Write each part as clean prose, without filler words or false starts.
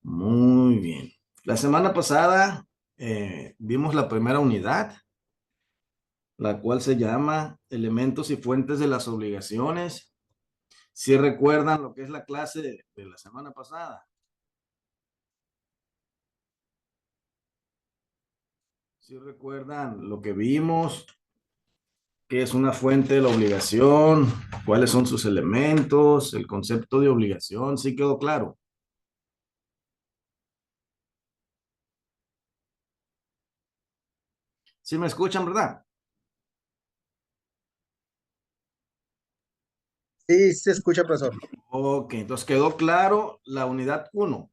Muy bien. La semana pasada vimos la primera unidad, la cual se llama Elementos y fuentes de las obligaciones. Si recuerdan lo que es la clase de la semana pasada. Si recuerdan lo que vimos, qué es una fuente de la obligación, cuáles son sus elementos, el concepto de obligación, ¿sí quedó claro? ¿Sí me escuchan, verdad? Sí, se escucha, profesor. Ok, entonces quedó claro la unidad uno.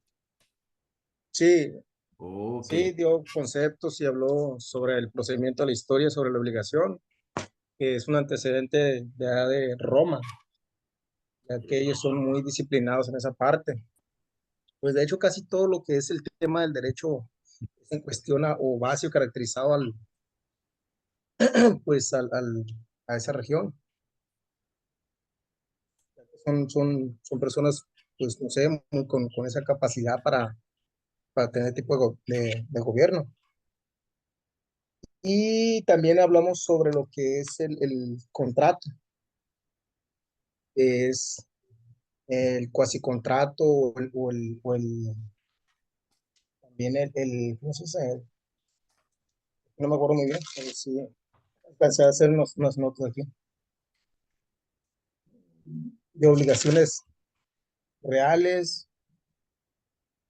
Sí, Ok, sí, dio conceptos y habló sobre el procedimiento de la historia, sobre la obligación, que es un antecedente de Roma, ya que ellos son muy disciplinados en esa parte. Pues de hecho casi todo lo que es el tema del derecho se cuestiona o base o caracterizado pues a esa región. Son personas, pues no sé, con esa capacidad para tener tipo de gobierno. Y también hablamos sobre lo que es el contrato, que es el cuasicontrato también ¿cómo se dice? No me acuerdo muy bien, pero sí, alcancé a hacer unas notas aquí, de obligaciones reales,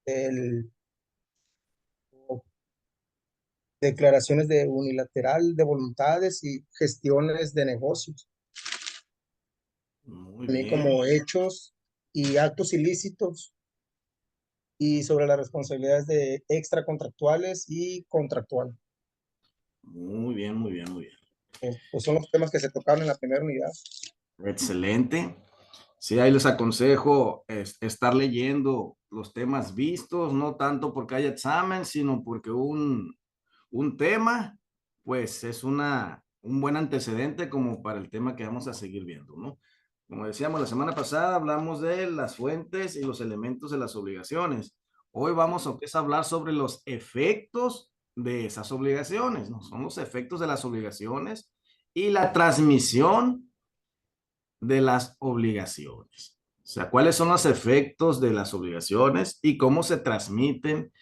el, declaraciones de unilateral de voluntades y gestiones de negocios, muy también bien, como hechos y actos ilícitos y sobre las responsabilidades de extracontractuales y contractual. muy bien, muy bien, muy bien. Pues son los temas que se tocaron en la primera unidad. Excelente. Sí, ahí les aconsejo estar leyendo los temas vistos, no tanto porque haya examen, sino porque un tema, pues es un buen antecedente como para el tema que vamos a seguir viendo, ¿no? Como decíamos, la semana pasada hablamos de las fuentes y los elementos de las obligaciones. Hoy vamos a hablar sobre los efectos de esas obligaciones, ¿no? Son los efectos de las obligaciones y la transmisión de las obligaciones. O sea, cuáles son los efectos de las obligaciones y cómo se transmiten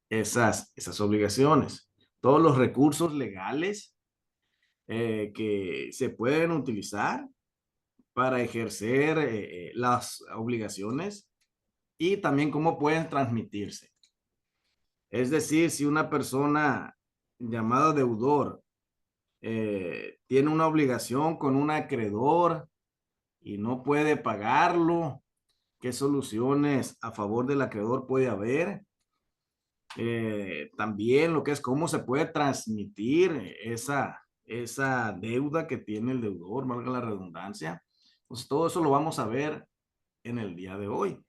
esas obligaciones. Todos los recursos legales que se pueden utilizar para ejercer las obligaciones y también cómo pueden transmitirse. Es decir, si una persona llamada deudor tiene una obligación con un acreedor y no puede pagarlo, qué soluciones a favor del acreedor puede haber. También lo que es cómo se puede transmitir esa deuda que tiene el deudor, valga la redundancia. Pues todo eso lo vamos a ver en el día de hoy.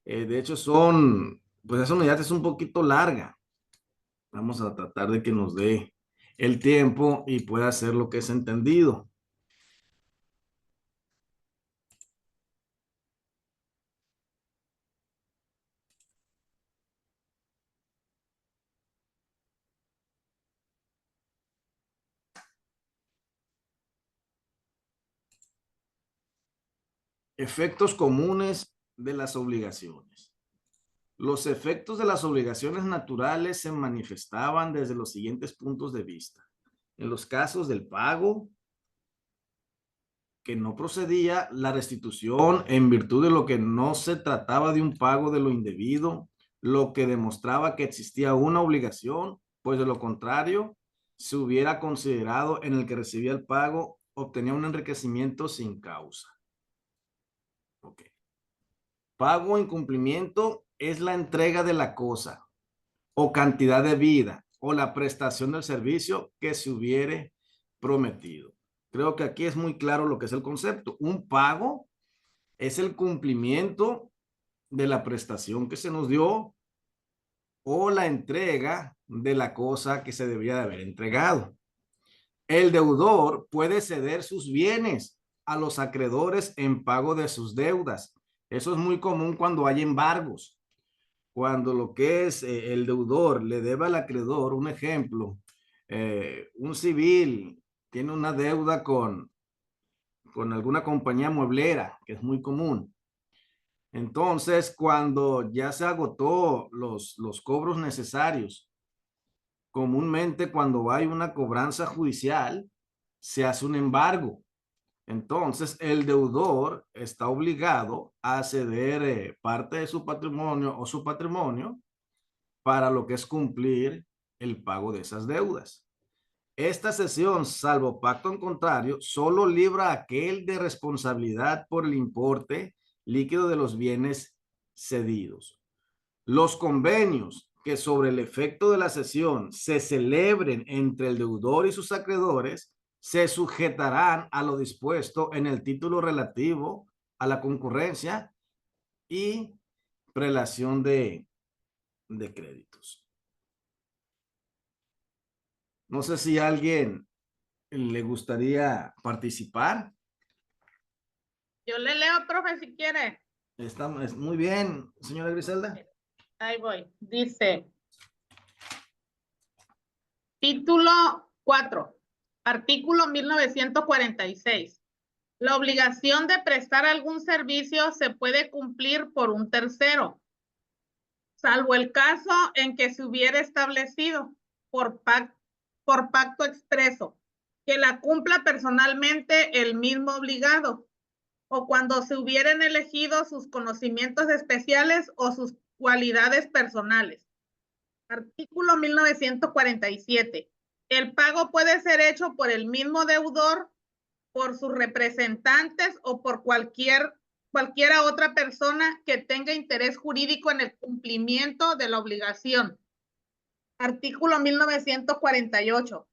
De hecho, pues esa unidad es un poquito larga. Vamos a tratar de que nos dé el tiempo y pueda hacer lo que es entendido. Efectos comunes de las obligaciones. Los efectos de las obligaciones naturales se manifestaban desde los siguientes puntos de vista. En los casos del pago, que no procedía, la restitución en virtud de lo que no se trataba de un pago de lo indebido, lo que demostraba que existía una obligación, pues de lo contrario, se hubiera considerado en el que recibía el pago, obtenía un enriquecimiento sin causa. Okay. Pago en cumplimiento es la entrega de la cosa o cantidad de vida o la prestación del servicio que se hubiere prometido. Creo que aquí es muy claro lo que es el concepto. Un pago es el cumplimiento de la prestación que se nos dio o la entrega de la cosa que se debía de haber entregado. El deudor puede ceder sus bienes a los acreedores en pago de sus deudas. Eso es muy común cuando hay embargos. cuando lo que es el deudor le debe al acreedor, un ejemplo, un civil tiene una deuda con alguna compañía mueblera, que es muy común. Entonces, cuando ya se agotó los cobros necesarios, comúnmente cuando hay una cobranza judicial, se hace un embargo. Entonces, el deudor está obligado a ceder parte de su patrimonio o su patrimonio para lo que es cumplir el pago de esas deudas. Esta cesión, salvo pacto en contrario, solo libra a aquel de responsabilidad por el importe líquido de los bienes cedidos. Los convenios que sobre el efecto de la cesión se celebren entre el deudor y sus acreedores se sujetarán a lo dispuesto en el título relativo a la concurrencia y prelación de créditos. No sé si a alguien le gustaría participar. Yo le leo, profe, si quiere. Está muy bien, señora Griselda. Ahí voy. Dice, título 4, artículo 1946. La obligación de prestar algún servicio se puede cumplir por un tercero, salvo el caso en que se hubiera establecido por pacto expreso que la cumpla personalmente el mismo obligado, o cuando se hubieran elegido sus conocimientos especiales o sus cualidades personales. Artículo 1947. El pago puede ser hecho por el mismo deudor, por sus representantes o por cualquiera otra persona que tenga interés jurídico en el cumplimiento de la obligación. Artículo 1948.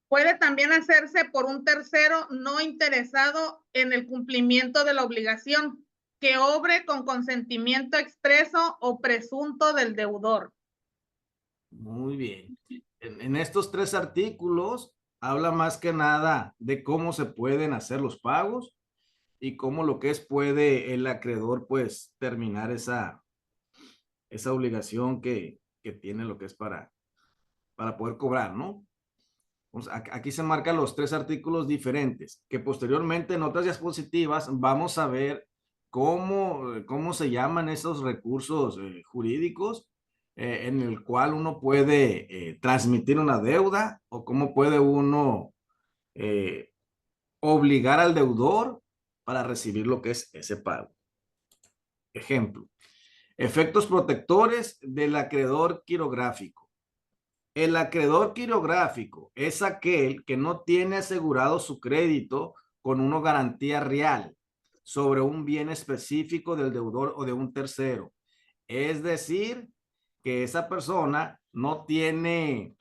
Puede también hacerse por un tercero no interesado en el cumplimiento de la obligación, que obre con consentimiento expreso o presunto del deudor. Muy bien. En estos tres artículos habla más que nada de cómo se pueden hacer los pagos y cómo lo que es puede el acreedor pues terminar esa obligación que tiene lo que es para poder cobrar, ¿no? Aquí se marcan los tres artículos diferentes, que posteriormente en otras diapositivas vamos a ver cómo se llaman esos recursos jurídicos en el cual uno puede transmitir una deuda o cómo puede uno eh, obligar al deudor para recibir lo que es ese pago. Ejemplo, efectos protectores del acreedor quirográfico. El acreedor quirográfico es aquel que no tiene asegurado su crédito con una garantía real sobre un bien específico del deudor o de un tercero. Es decir, que esa persona no tiene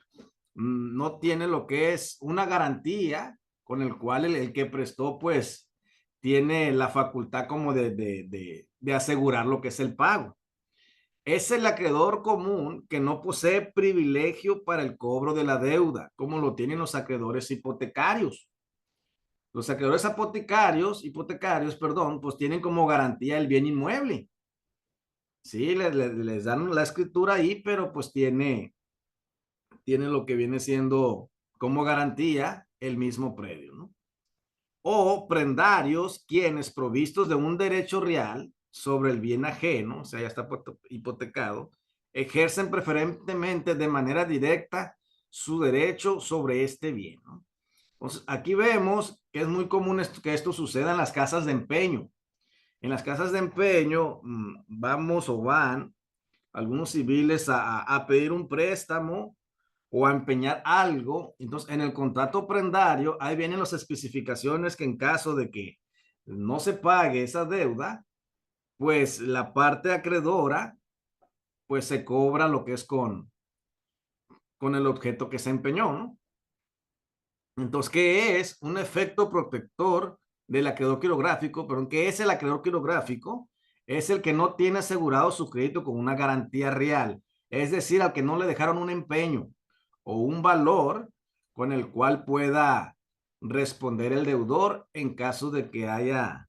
lo que es una garantía con el cual el que prestó pues tiene la facultad como de asegurar lo que es el pago. Es el acreedor común que no posee privilegio para el cobro de la deuda, como lo tienen los acreedores hipotecarios. Los acreedores hipotecarios, pues tienen como garantía el bien inmueble. Sí, les dan la escritura ahí, pero pues tiene lo que viene siendo como garantía el mismo predio, ¿no? O prendarios, quienes provistos de un derecho real sobre el bien ajeno, o sea, ya está hipotecado, ejercen preferentemente de manera directa su derecho sobre este bien, ¿no? Entonces, aquí vemos que es muy común que esto suceda en las casas de empeño. En las casas de empeño vamos o van algunos civiles a pedir un préstamo o a empeñar algo. Entonces, en el contrato prendario, ahí vienen las especificaciones que en caso de que no se pague esa deuda, pues la parte acreedora, pues se cobra lo que es con el objeto que se empeñó, ¿no? Entonces, ¿qué es un efecto protector del acreedor quirográfico? Pero ¿qué es el acreedor quirográfico? Es el que no tiene asegurado su crédito con una garantía real, es decir, al que no le dejaron un empeño o un valor con el cual pueda responder el deudor en caso de que haya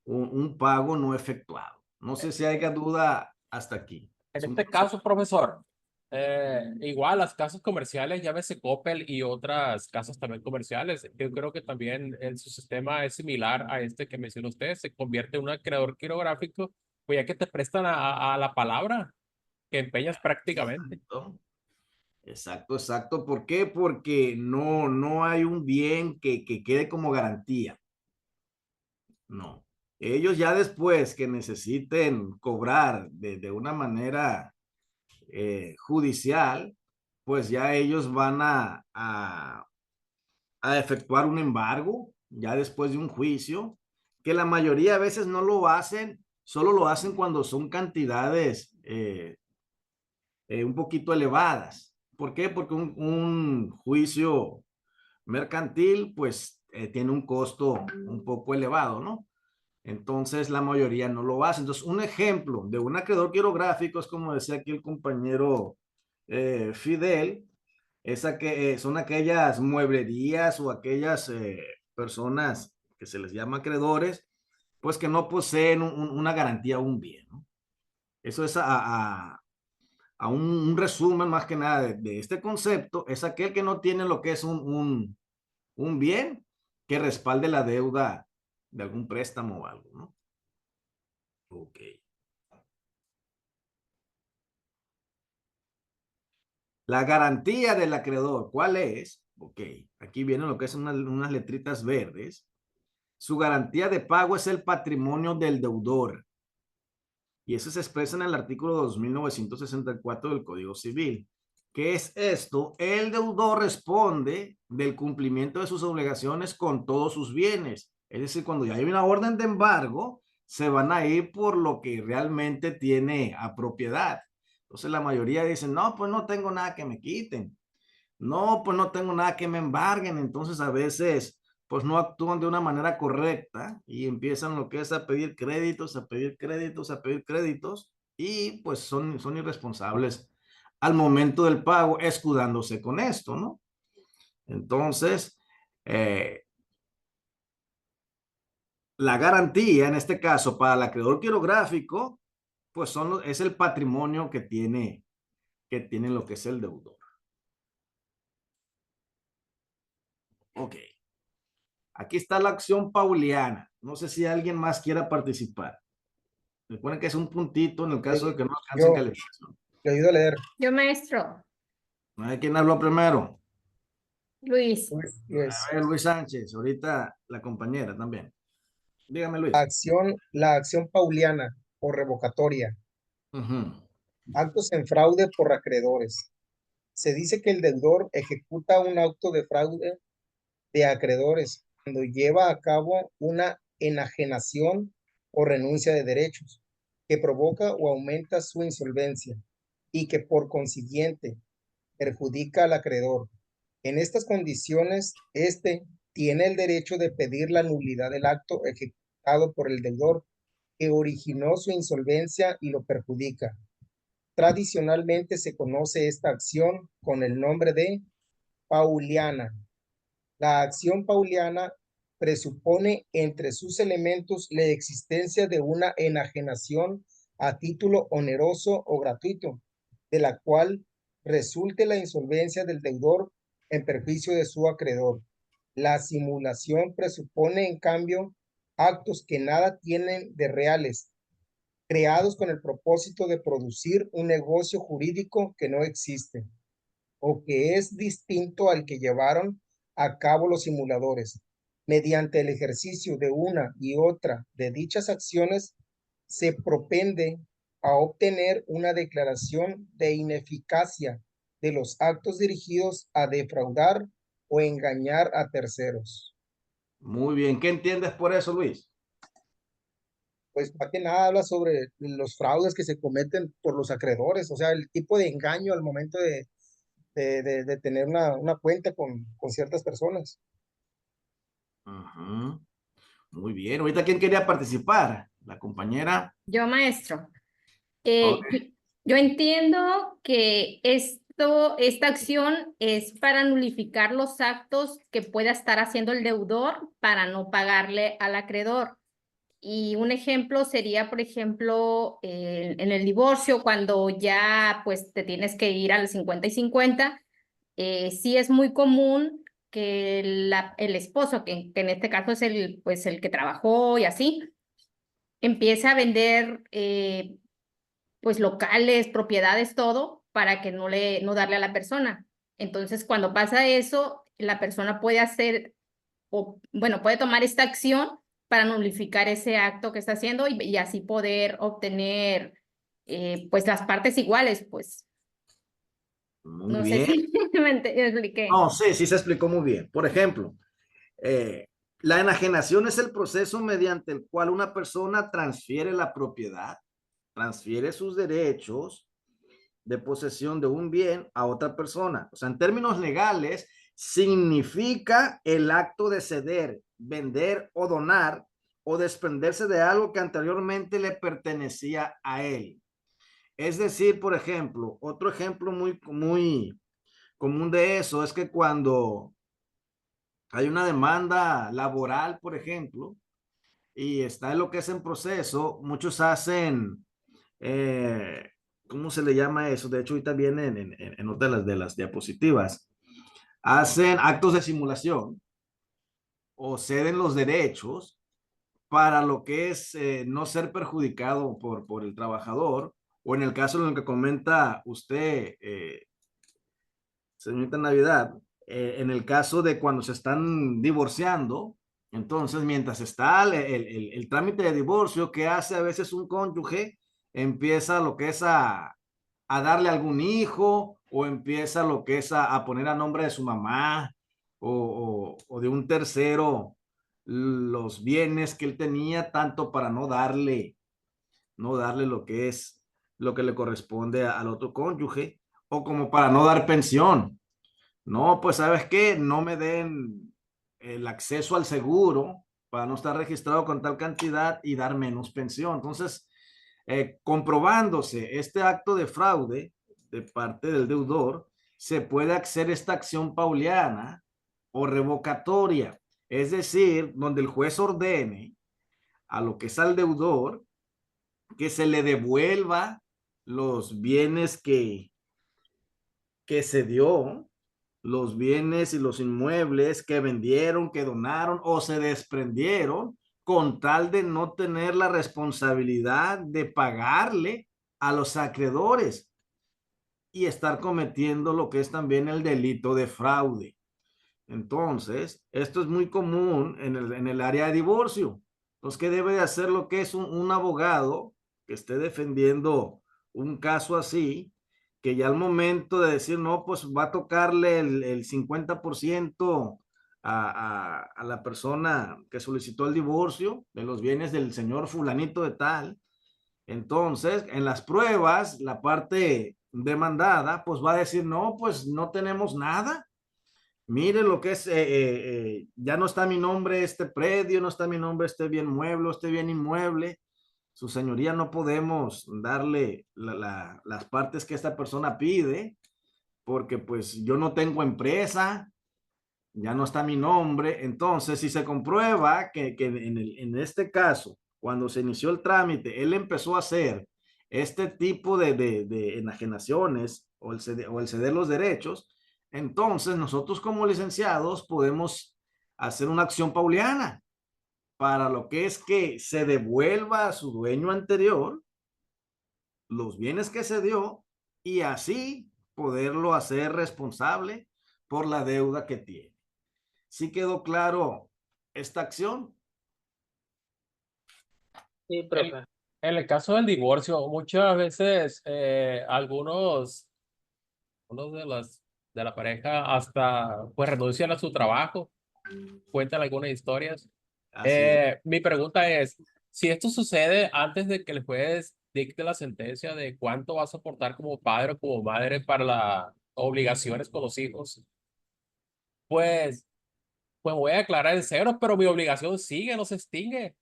un pago no efectuado. No sé si haya duda hasta aquí. En este caso, profesor, igual las casas comerciales, llámese Coppel y otras casas también comerciales, yo creo que también su sistema es similar a este que mencionó usted, se convierte en un acreedor quirográfico, pues ya que te prestan a la palabra que empeñas prácticamente. Exacto, exacto. ¿Por qué? Porque no hay un bien que quede como garantía. No. Ellos ya después que necesiten cobrar de una manera judicial, pues ya ellos van a efectuar un embargo, ya después de un juicio, que la mayoría de veces no lo hacen, solo lo hacen cuando son cantidades un poquito elevadas. ¿Por qué? Porque un juicio mercantil, pues tiene un costo un poco elevado, ¿no? Entonces la mayoría no lo hace. Entonces un ejemplo de un acreedor quirográfico es como decía aquí el compañero Fidel, son aquellas mueblerías o aquellas personas que se les llama acreedores, pues que no poseen una garantía o un bien, ¿no? Eso es a un resumen más que nada de este concepto, es aquel que no tiene lo que es un bien que respalde la deuda de algún préstamo o algo, ¿no? Ok. La garantía del acreedor, ¿cuál es? Ok, aquí vienen lo que son unas letritas verdes. Su garantía de pago es el patrimonio del deudor. Y eso se expresa en el artículo 2964 del Código Civil. ¿Qué es esto? El deudor responde del cumplimiento de sus obligaciones con todos sus bienes. Es decir, cuando ya hay una orden de embargo, se van a ir por lo que realmente tiene a propiedad. Entonces la mayoría dicen, no, pues no tengo nada que me quiten. No, pues no tengo nada que me embarguen. Entonces a veces pues no actúan de una manera correcta y empiezan lo que es a pedir créditos, a pedir créditos, a pedir créditos y pues son irresponsables al momento del pago, escudándose con esto, ¿no? Entonces, la garantía en este caso para el acreedor quirográfico, pues es el patrimonio que tiene lo que es el deudor. Ok. Aquí está la acción pauliana. No sé si alguien más quiera participar. Recuerden que es un puntito en el caso de que no alcance Yo calificación. le ayudo a leer. Yo, maestro. ¿No hay quién habló primero? Luis. Luis. A ver, Luis Sánchez, ahorita la compañera también. Dígame, Luis. La acción pauliana o revocatoria. Ujú. Actos en fraude por acreedores. Se dice que el deudor ejecuta un acto de fraude de acreedores cuando lleva a cabo una enajenación o renuncia de derechos que provoca o aumenta su insolvencia y que por consiguiente perjudica al acreedor. En estas condiciones, éste tiene el derecho de pedir la nulidad del acto ejecutado por el deudor que originó su insolvencia y lo perjudica. Tradicionalmente se conoce esta acción con el nombre de pauliana. La acción pauliana presupone entre sus elementos la existencia de una enajenación a título oneroso o gratuito, de la cual resulte la insolvencia del deudor en perjuicio de su acreedor. La simulación presupone, en cambio, actos que nada tienen de reales, creados con el propósito de producir un negocio jurídico que no existe o que es distinto al que llevaron a cabo los simuladores. Mediante el ejercicio de una y otra de dichas acciones, se propende a obtener una declaración de ineficacia de los actos dirigidos a defraudar o engañar a terceros. Muy bien. ¿Qué entiendes por eso, Luis? Pues más que nada habla sobre los fraudes que se cometen por los acreedores, o sea, el tipo de engaño al momento de tener una cuenta con ciertas personas. Ujú. Muy bien. Ahorita, ¿quién quería participar? La compañera. Yo, maestro. Ok. Yo entiendo que esta acción es para nulificar los actos que pueda estar haciendo el deudor para no pagarle al acreedor. Y un ejemplo sería, por ejemplo, en el divorcio, cuando ya pues te tienes que ir al 50 y 50, sí es muy común que el esposo, que en este caso es pues, el que trabajó y así, empiece a vender pues locales, propiedades, todo, para que no darle a la persona. Entonces, cuando pasa eso, la persona puede hacer, o bueno, puede tomar esta acción para nulificar ese acto que está haciendo y así poder obtener pues las partes iguales, pues. Muy No sé bien. si me expliqué. No, sí, sí se explicó muy bien. Por ejemplo, eh, la enajenación es el proceso mediante el cual una persona transfiere la propiedad, transfiere sus derechos de posesión de un bien a otra persona. O sea, en términos legales, significa el acto de ceder, vender o donar o desprenderse de algo que anteriormente le pertenecía a él. Es decir, por ejemplo, otro ejemplo muy común de eso es que cuando hay una demanda laboral, por ejemplo, y está en lo que es en proceso, muchos hacen, ¿cómo se le llama eso? De hecho, ahorita viene en otra de las diapositivas. Hacen actos de simulación o ceden los derechos para lo que es no ser perjudicado por el trabajador, o en el caso en el que comenta usted, señorita Navidad, en el caso de cuando se están divorciando, entonces mientras está el trámite de divorcio que hace a veces un cónyuge, empieza lo que es a darle algún hijo o empieza lo que es a poner a nombre de su mamá o de un tercero los bienes que él tenía, tanto para no darle lo que es lo que le corresponde al otro cónyuge o como para no dar pensión. No, pues sabes qué, no me den el acceso al seguro para no estar registrado con tal cantidad y dar menos pensión. Entonces, comprobándose este acto de fraude de parte del deudor, se puede hacer esta acción pauliana o revocatoria, es decir, donde el juez ordene a lo que es al deudor que se le devuelva los bienes que se dio, los bienes y los inmuebles que vendieron, que donaron o se desprendieron con tal de no tener la responsabilidad de pagarle a los acreedores y estar cometiendo lo que es también el delito de fraude. Entonces, esto es muy común en el área de divorcio. Entonces, ¿qué debe de hacer lo que es un abogado que esté defendiendo un caso así? Que ya al momento de decir, no, pues va a tocarle el 50% a la persona que solicitó el divorcio de los bienes del señor fulanito de tal. Entonces, en las pruebas, la parte demandada, pues va a decir, no, pues no tenemos nada. Mire lo que es, ya no está mi nombre este predio, no está mi nombre este bien mueble, este bien inmueble. Su señoría, no podemos darle las partes que esta persona pide, porque pues yo no tengo empresa, ya no está mi nombre. Entonces, si se comprueba que en este caso, cuando se inició el trámite, él empezó a hacer este tipo de enajenaciones o el ceder los derechos, entonces nosotros como licenciados podemos hacer una acción pauliana para lo que es que se devuelva a su dueño anterior los bienes que se dio y así poderlo hacer responsable por la deuda que tiene. ¿Sí quedó claro esta acción? Sí, En, profe. en el caso del divorcio, muchas veces uno de la pareja hasta pues renuncian a su trabajo, cuentan algunas historias. Así es. Mi pregunta es, si esto sucede antes de que el juez dicte la sentencia de cuánto vas a aportar como padre o como madre para las obligaciones con los hijos, pues, pues voy a declarar en cero, pero mi obligación sigue, no se extingue.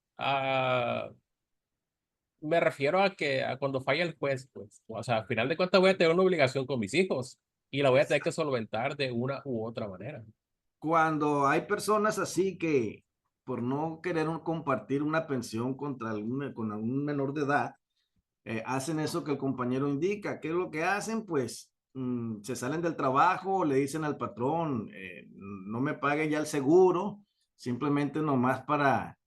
Me refiero a que a cuando falla el juez, pues, o sea, al final de cuentas voy a tener una obligación con mis hijos y la voy a tener que solventar de una u otra manera. Cuando hay personas así que por no querer compartir una pensión con algún menor de edad, hacen eso que el compañero indica. ¿Qué es lo que hacen? Pues se salen del trabajo, le dicen al patrón, no me pague ya el seguro, simplemente nomás para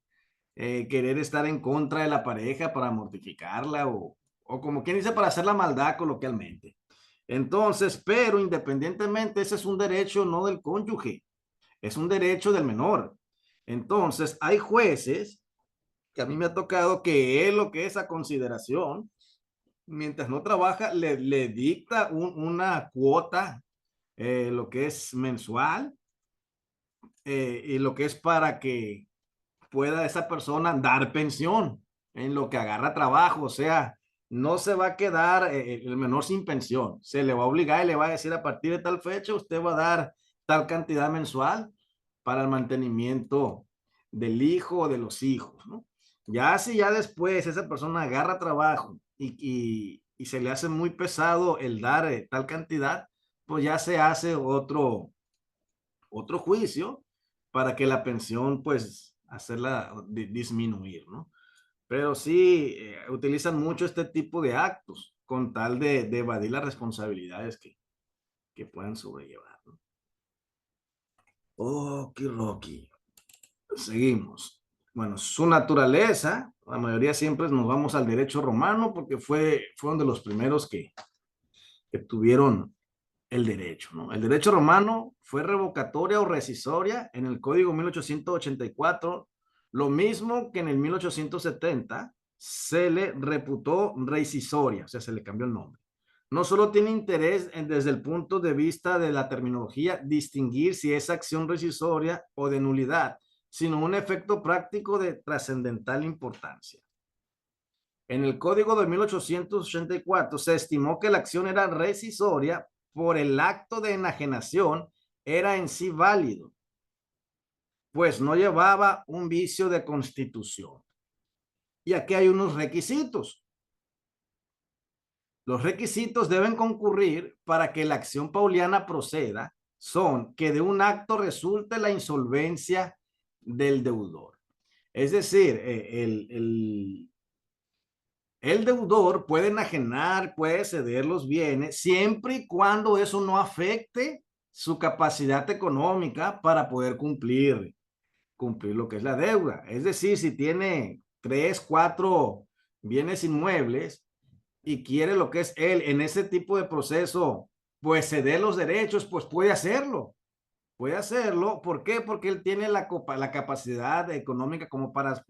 querer estar en contra de la pareja, para mortificarla o como quien dice, para hacer la maldad coloquialmente. Entonces, pero independientemente, ese es un derecho no del cónyuge, es un derecho del menor. Entonces, hay jueces que a mí me ha tocado que es lo que es a consideración, mientras no trabaja, le dicta una cuota, lo que es mensual, y lo que es para que pueda esa persona dar pensión en lo que agarra trabajo. O sea, no se va a quedar el menor sin pensión. Se le va a obligar y le va a decir a partir de tal fecha usted va a dar tal cantidad mensual para el mantenimiento del hijo o de los hijos, ¿no? Ya si ya después esa persona agarra trabajo y se le hace muy pesado el dar tal cantidad, pues ya se hace otro juicio para que la pensión, pues, hacerla disminuir, ¿no? Pero sí, utilizan mucho este tipo de actos con tal de evadir las responsabilidades que puedan sobrellevar, ¿no? Ok, Rocky. Seguimos. Bueno, su naturaleza, la mayoría siempre nos vamos al derecho romano porque fueron de los primeros que tuvieron el derecho, ¿no? El derecho romano fue revocatoria o rescisoria en el Código 1884, lo mismo que en el 1870 se le reputó rescisoria, o sea, se le cambió el nombre. No solo tiene interés desde el punto de vista de la terminología distinguir si es acción rescisoria o de nulidad, sino un efecto práctico de trascendental importancia. En el Código de 1884 se estimó que la acción era rescisoria por el acto de enajenación era en sí válido, pues no llevaba un vicio de constitución. Y aquí hay unos requisitos. Los requisitos deben concurrir para que la acción pauliana proceda son que de un acto resulte la insolvencia del deudor. Es decir, el deudor puede enajenar, puede ceder los bienes, siempre y cuando eso no afecte su capacidad económica para poder cumplir lo que es la deuda. Es decir, si tiene 3, 4 bienes inmuebles y quiere lo que es él en ese tipo de proceso, pues ceder los derechos, pues puede hacerlo. Puede hacerlo. ¿Por qué? Porque él tiene la capacidad económica como para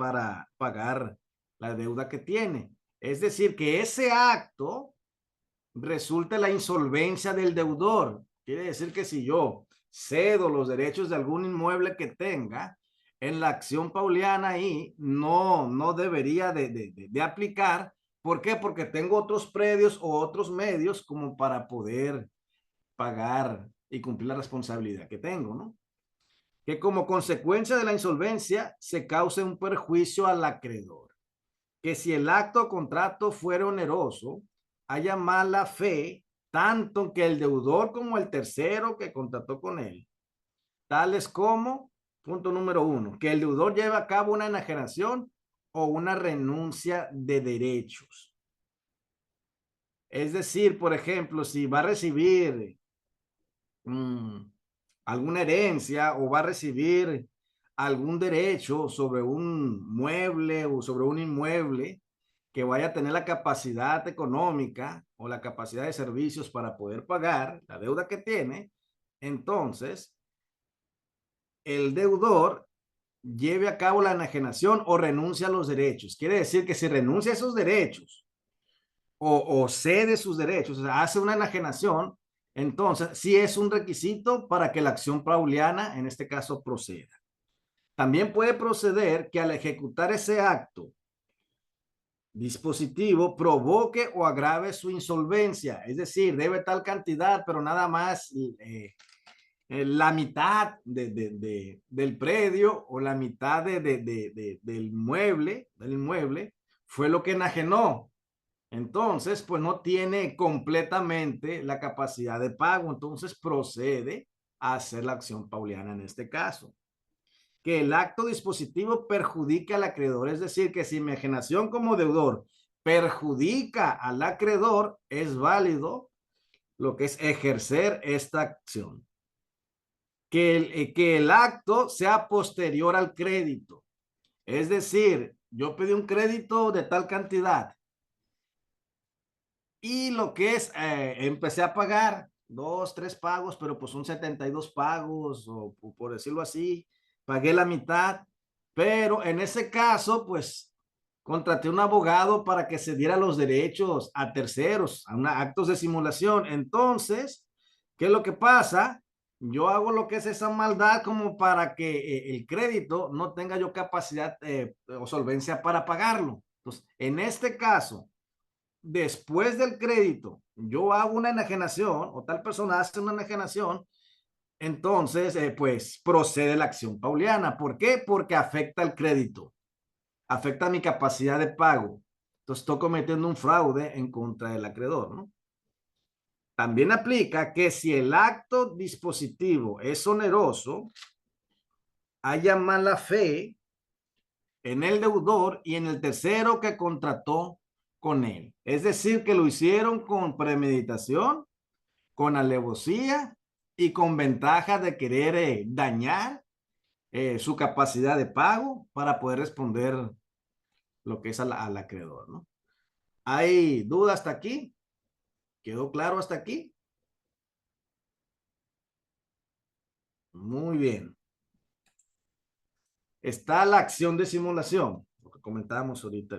pagar la deuda que tiene. Es decir, que ese acto resulta en la insolvencia del deudor. Quiere decir que si yo cedo los derechos de algún inmueble que tenga, en la acción pauliana ahí no debería de aplicar. ¿Por qué? Porque tengo otros predios o otros medios como para poder pagar y cumplir la responsabilidad que tengo, ¿no? Que como consecuencia de la insolvencia se cause un perjuicio al acreedor. Que si el acto o contrato fuera oneroso, haya mala fe, tanto que el deudor como el tercero que contrató con él. Tales como, punto número 1, que el deudor lleve a cabo una enajenación o una renuncia de derechos. Es decir, por ejemplo, si va a recibir alguna herencia o va a recibir algún derecho sobre un mueble o sobre un inmueble que vaya a tener la capacidad económica o la capacidad de servicios para poder pagar la deuda que tiene, entonces el deudor lleve a cabo la enajenación o renuncia a los derechos. Quiere decir que si renuncia a esos derechos o cede sus derechos, o sea, hace una enajenación, entonces sí es un requisito para que la acción pauliana, en este caso, proceda. También puede proceder que al ejecutar ese acto dispositivo provoque o agrave su insolvencia, es decir, debe tal cantidad, pero nada más la mitad del predio o la mitad del inmueble fue lo que enajenó. Entonces, pues no tiene completamente la capacidad de pago, entonces procede a hacer la acción pauliana en este caso. que el acto dispositivo perjudique al acreedor. Es decir, que si mi enajenación como deudor perjudica al acreedor, es válido lo que es ejercer esta acción. Que el acto sea posterior al crédito. Es decir, yo pedí un crédito de tal cantidad y lo que es, empecé a pagar 2, 3 pagos, pero pues son 72 pagos, o por decirlo así, pagué la mitad, pero en ese caso, pues contraté un abogado para que se diera los derechos a terceros, a actos de simulación. Entonces, ¿qué es lo que pasa? Yo hago lo que es esa maldad como para que el crédito no tenga yo capacidad o solvencia para pagarlo. Entonces, en este caso, después del crédito, yo hago una enajenación o tal persona hace una enajenación, entonces, pues procede la acción pauliana. ¿Por qué? Porque afecta el crédito, afecta mi capacidad de pago. Entonces, estoy cometiendo un fraude en contra del acreedor, ¿no? También aplica que si el acto dispositivo es oneroso, haya mala fe en el deudor y en el tercero que contrató con él. Es decir, que lo hicieron con premeditación, con alevosía y con ventaja de querer dañar su capacidad de pago para poder responder lo que es al acreedor, ¿no? ¿Hay duda hasta aquí? ¿Quedó claro hasta aquí? Muy bien. Está la acción de simulación, lo que comentábamos ahorita.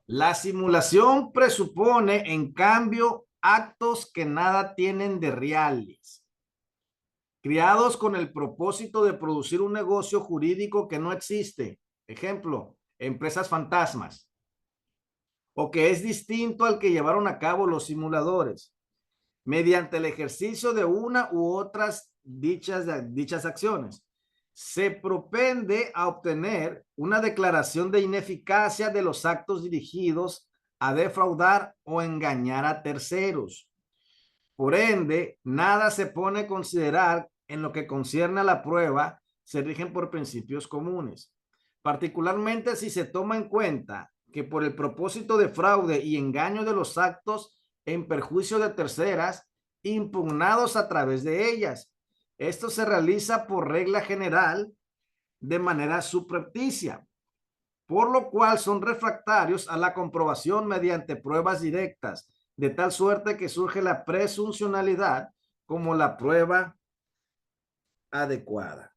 La simulación presupone, en cambio, actos que nada tienen de reales, creados con el propósito de producir un negocio jurídico que no existe. Ejemplo, empresas fantasmas, o que es distinto al que llevaron a cabo los simuladores, mediante el ejercicio de una u otras dichas acciones. Se propende a obtener una declaración de ineficacia de los actos dirigidos a defraudar o engañar a terceros. Por ende, nada se pone a considerar en lo que concierne a la prueba, se rigen por principios comunes. Particularmente si se toma en cuenta que por el propósito de fraude y engaño de los actos en perjuicio de terceras, impugnados a través de ellas. Esto se realiza por regla general de manera subrepticia, por lo cual son refractarios a la comprobación mediante pruebas directas, de tal suerte que surge la presuncionalidad como la prueba adecuada.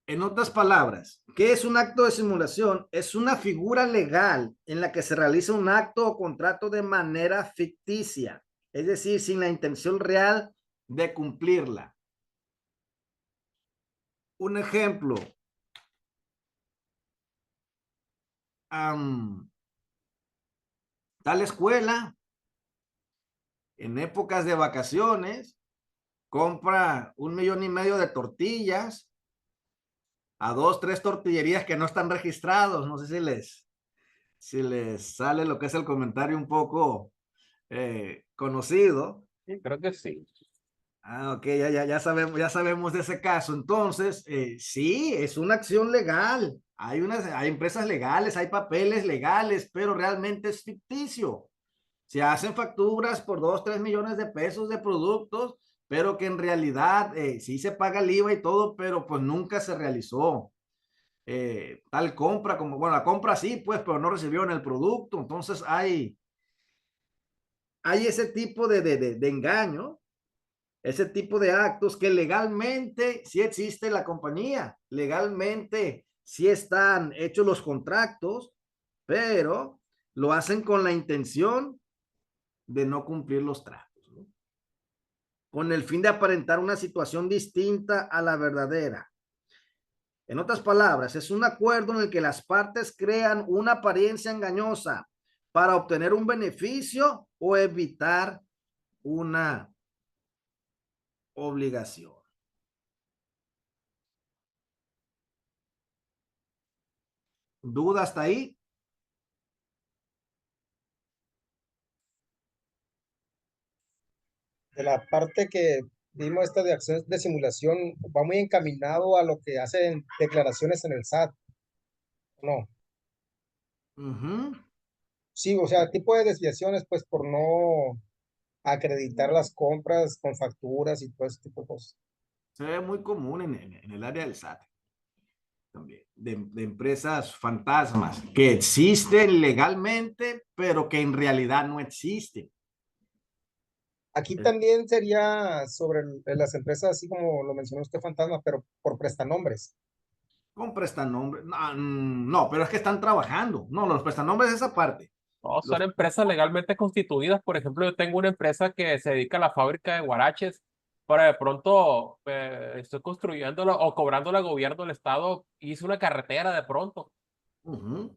En otras palabras, ¿qué es un acto de simulación? Es una figura legal en la que se realiza un acto o contrato de manera ficticia, es decir, sin la intención real de cumplirla. Un ejemplo, tal escuela, en épocas de vacaciones, compra 1,5 millones de tortillas a 2, 3 tortillerías que no están registrados. No sé si les sale lo que es el comentario un poco conocido. Sí, creo que sí. Ok, ya sabemos de ese caso. Entonces, sí, es una acción legal. Hay empresas legales, hay papeles legales, pero realmente es ficticio. Se hacen facturas por 2, 3 millones de pesos de productos, pero que en realidad sí se paga el IVA y todo, pero pues nunca se realizó tal compra, como, bueno, la compra sí, pues, pero no recibieron el producto. Entonces hay ese tipo de engaño, ese tipo de actos que legalmente sí existe la compañía, legalmente sí están hechos los contratos, pero lo hacen con la intención de no cumplir los tratos, ¿no? Con el fin de aparentar una situación distinta a la verdadera. En otras palabras, es un acuerdo en el que las partes crean una apariencia engañosa para obtener un beneficio o evitar una obligación. ¿Duda hasta ahí? De la parte que vimos esta de acciones de simulación, va muy encaminado a lo que hacen declaraciones en el SAT, ¿no? Ujú. Sí, o sea, tipo de desviaciones, pues por no acreditar las compras con facturas y todo ese tipo de cosas. Se ve muy común en el área del SAT también, de empresas fantasmas que existen legalmente, pero que en realidad no existen. Aquí también sería sobre las empresas, así como lo mencionó usted, fantasma, pero por prestanombres. Con prestanombres, no, no, pero es que están trabajando. No, los prestanombres es esa parte. No, Los, son empresas legalmente constituidas. Por ejemplo, yo tengo una empresa que se dedica a la fábrica de guaraches. Para de pronto estoy construyéndolo o cobrándole al gobierno del estado. Hice una carretera de pronto uh-huh.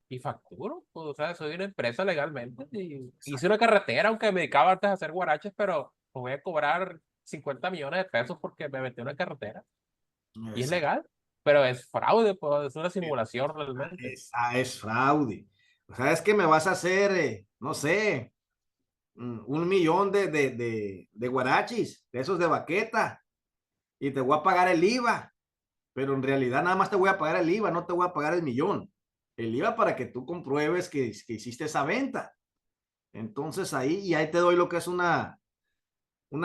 y facturo. Pues, o sea, soy una empresa legalmente y hice una carretera, aunque me dedicaba antes a hacer guaraches, pero voy a cobrar 50 millones de pesos porque me metí en una carretera y es Exacto. legal, pero es fraude, pues es una simulación realmente. Esa es fraude. O sea, es que me vas a hacer, no sé, 1 millón de guarachis, de esos de baqueta, y te voy a pagar el IVA, pero en realidad nada más te voy a pagar el IVA, no te voy a pagar el millón. El IVA para que tú compruebes que hiciste esa venta. Entonces ahí, y ahí te doy lo que es una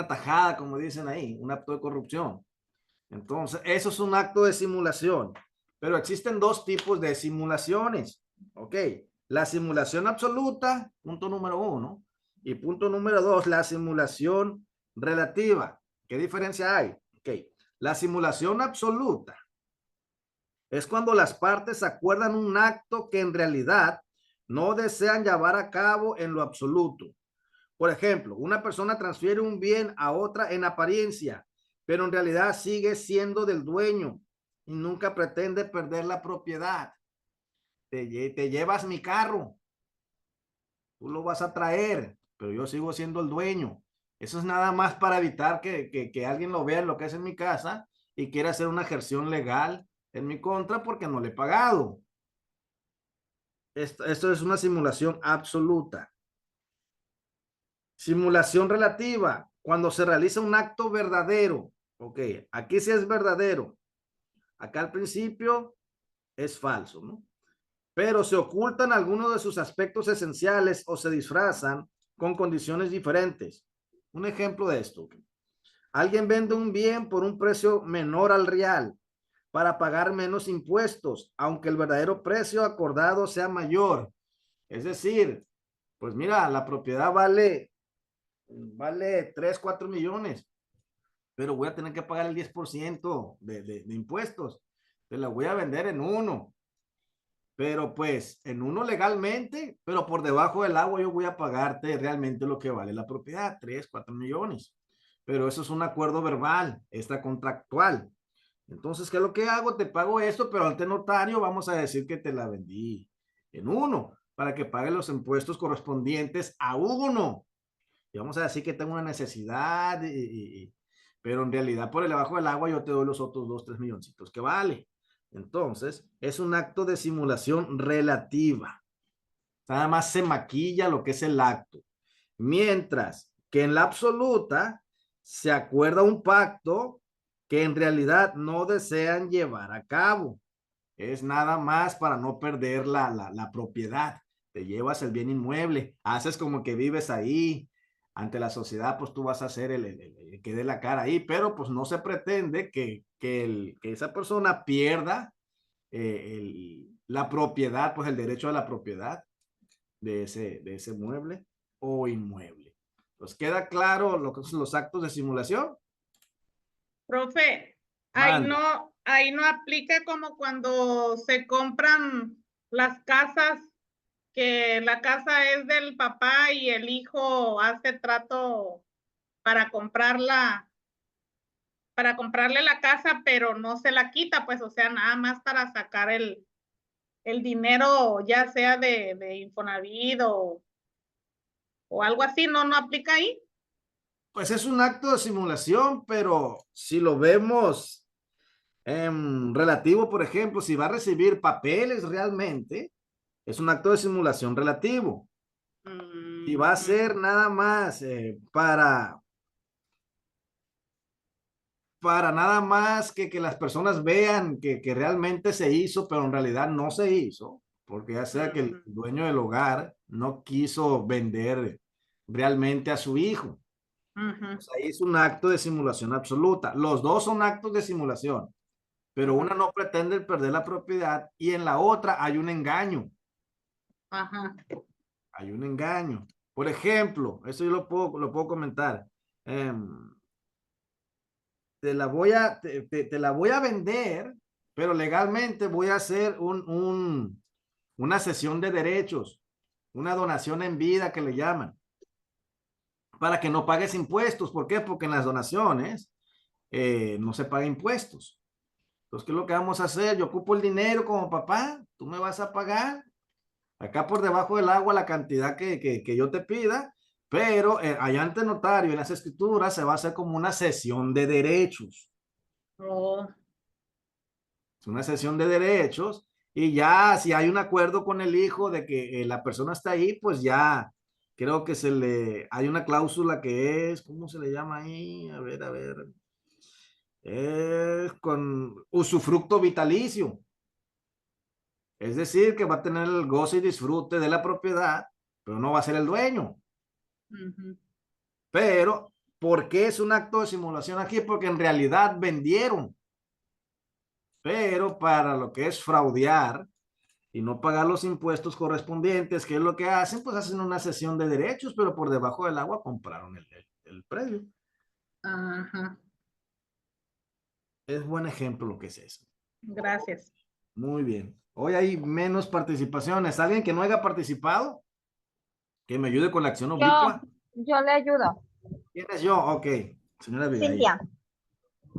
tajada, como dicen ahí, un acto de corrupción. Entonces, eso es un acto de simulación. Pero existen dos tipos de simulaciones. Ok. La simulación absoluta, punto número 1. Y punto número 2, la simulación relativa. ¿Qué diferencia hay? Ok. La simulación absoluta es cuando las partes acuerdan un acto que en realidad no desean llevar a cabo en lo absoluto. Por ejemplo, una persona transfiere un bien a otra en apariencia, pero en realidad sigue siendo del dueño y nunca pretende perder la propiedad. Te llevas mi carro, tú lo vas a traer, pero yo sigo siendo el dueño. Eso es nada más para evitar que alguien lo vea en lo que es en mi casa y quiera hacer una ejerción legal en mi contra porque no le he pagado. Esto es una simulación absoluta. Simulación relativa, cuando se realiza un acto verdadero. Ok, aquí sí es verdadero. Acá al principio es falso, ¿no? Pero se ocultan algunos de sus aspectos esenciales o se disfrazan con condiciones diferentes. Un ejemplo de esto. Alguien vende un bien por un precio menor al real para pagar menos impuestos, aunque el verdadero precio acordado sea mayor. Es decir, pues mira, la propiedad vale 3, 4 millones, pero voy a tener que pagar el 10% de impuestos. Te la voy a vender en 1, pero pues en 1 legalmente, pero por debajo del agua yo voy a pagarte realmente lo que vale la propiedad, 3, 4 millones. Pero eso es un acuerdo verbal, está contractual. Entonces, ¿qué es lo que hago? Te pago esto, pero ante notario vamos a decir que te la vendí en 1 para que pague los impuestos correspondientes a 1. Y vamos a decir que tengo una necesidad, pero en realidad por el debajo del agua yo te doy los otros 2, 3 milloncitos que vale. Entonces, es un acto de simulación relativa. Nada más se maquilla lo que es el acto. Mientras que en la absoluta se acuerda un pacto que en realidad no desean llevar a cabo. Es nada más para no perder la propiedad. Te llevas el bien inmueble, haces como que vives ahí. Ante la sociedad, pues tú vas a hacer el que dé la cara ahí, pero pues no se pretende que esa persona pierda la propiedad, pues el derecho a la propiedad de ese mueble o inmueble. Pues queda claro lo que son los actos de simulación. Profe, Mande. ahí no aplica como cuando se compran las casas, que la casa es del papá y el hijo hace trato para comprarle la casa, pero no se la quita, pues, o sea, nada más para sacar el dinero, ya sea de Infonavit o algo así, no aplica ahí. Pues es un acto de simulación, pero si lo vemos relativo, por ejemplo, si va a recibir papeles realmente, es un acto de simulación relativo. Si va a ser nada más para para nada más que las personas vean que realmente se hizo, pero en realidad no se hizo, porque ya sea que el dueño del hogar no quiso vender realmente a su hijo. O sea, es un acto de simulación absoluta. Los dos son actos de simulación, pero una no pretende perder la propiedad y en la otra hay un engaño. Ajá. Hay un engaño. Por ejemplo, eso yo lo puedo comentar. Te la voy a vender, pero legalmente voy a hacer una cesión de derechos, una donación en vida que le llaman, para que no pagues impuestos. ¿Por qué? Porque en las donaciones no se paga impuestos. Entonces, ¿qué es lo que vamos a hacer? Yo ocupo el dinero como papá, tú me vas a pagar acá por debajo del agua la cantidad que yo te pida, pero allá ante notario en las escrituras se va a hacer como una cesión de derechos. Oh. Es una cesión de derechos y ya si hay un acuerdo con el hijo de que la persona está ahí, pues ya creo que hay una cláusula que es, ¿cómo se le llama ahí? A ver, es con usufructo vitalicio. Es decir, que va a tener el goce y disfrute de la propiedad, pero no va a ser el dueño. Pero, ¿por qué es un acto de simulación aquí? Porque en realidad vendieron. Pero para lo que es fraudear y no pagar los impuestos correspondientes, ¿qué es lo que hacen? Pues hacen una cesión de derechos, pero por debajo del agua compraron el predio. Ajá. Es buen ejemplo lo que es eso. Gracias. Muy bien. Hoy hay menos participaciones. ¿Alguien que no haya participado? Que me ayude con la acción oblicua. Yo le ayudo. ¿Quién es yo? Ok. Señora Abigail. Cintia.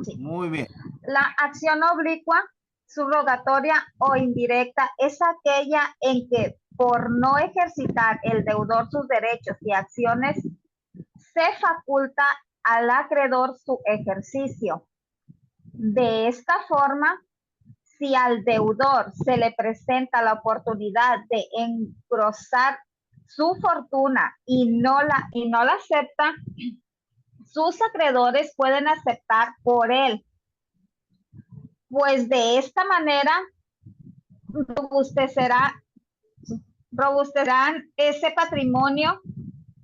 Sí. Muy bien. La acción oblicua, subrogatoria o indirecta es aquella en que por no ejercitar el deudor sus derechos y acciones se faculta al acreedor su ejercicio. De esta forma, si al deudor se le presenta la oportunidad de engrosar su fortuna y no la acepta, sus acreedores pueden aceptar por él, pues de esta manera robustecerán ese patrimonio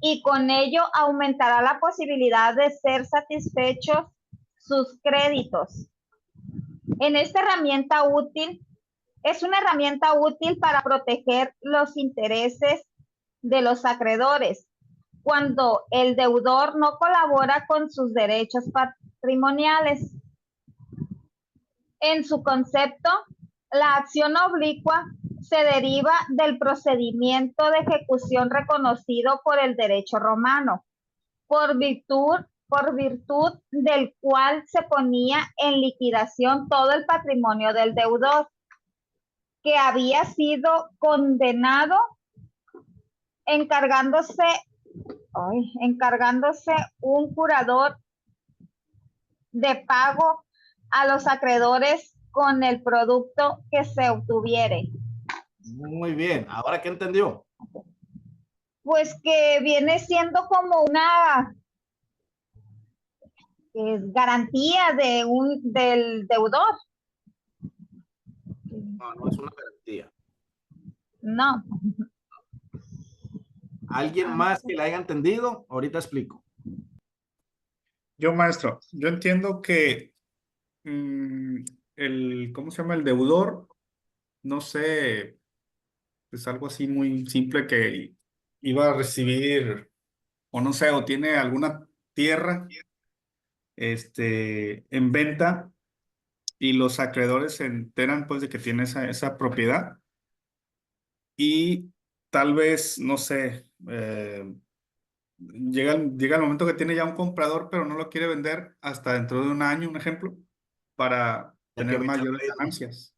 y con ello aumentará la posibilidad de ser satisfechos sus créditos. Esta herramienta útil es una herramienta útil para proteger los intereses de los acreedores cuando el deudor no colabora con sus derechos patrimoniales. En su concepto, la acción oblicua se deriva del procedimiento de ejecución reconocido por el derecho romano, por virtud del cual se ponía en liquidación todo el patrimonio del deudor, que había sido condenado, encargándose un curador de pago a los acreedores con el producto que se obtuviere. Muy bien. ¿Ahora qué entendió? Pues que viene siendo como una garantía del deudor. No es una garantía. No. ¿Alguien más que la haya entendido? Ahorita explico. Yo, maestro, yo entiendo que ¿cómo se llama? El deudor, no sé, es algo así muy simple que iba a recibir, o no sé, o tiene alguna tierra en venta y los acreedores se enteran pues de que tiene esa propiedad y tal vez, no sé, llega el momento que tiene ya un comprador, pero no lo quiere vender hasta dentro de un año, un ejemplo, para tener mayores ganancias.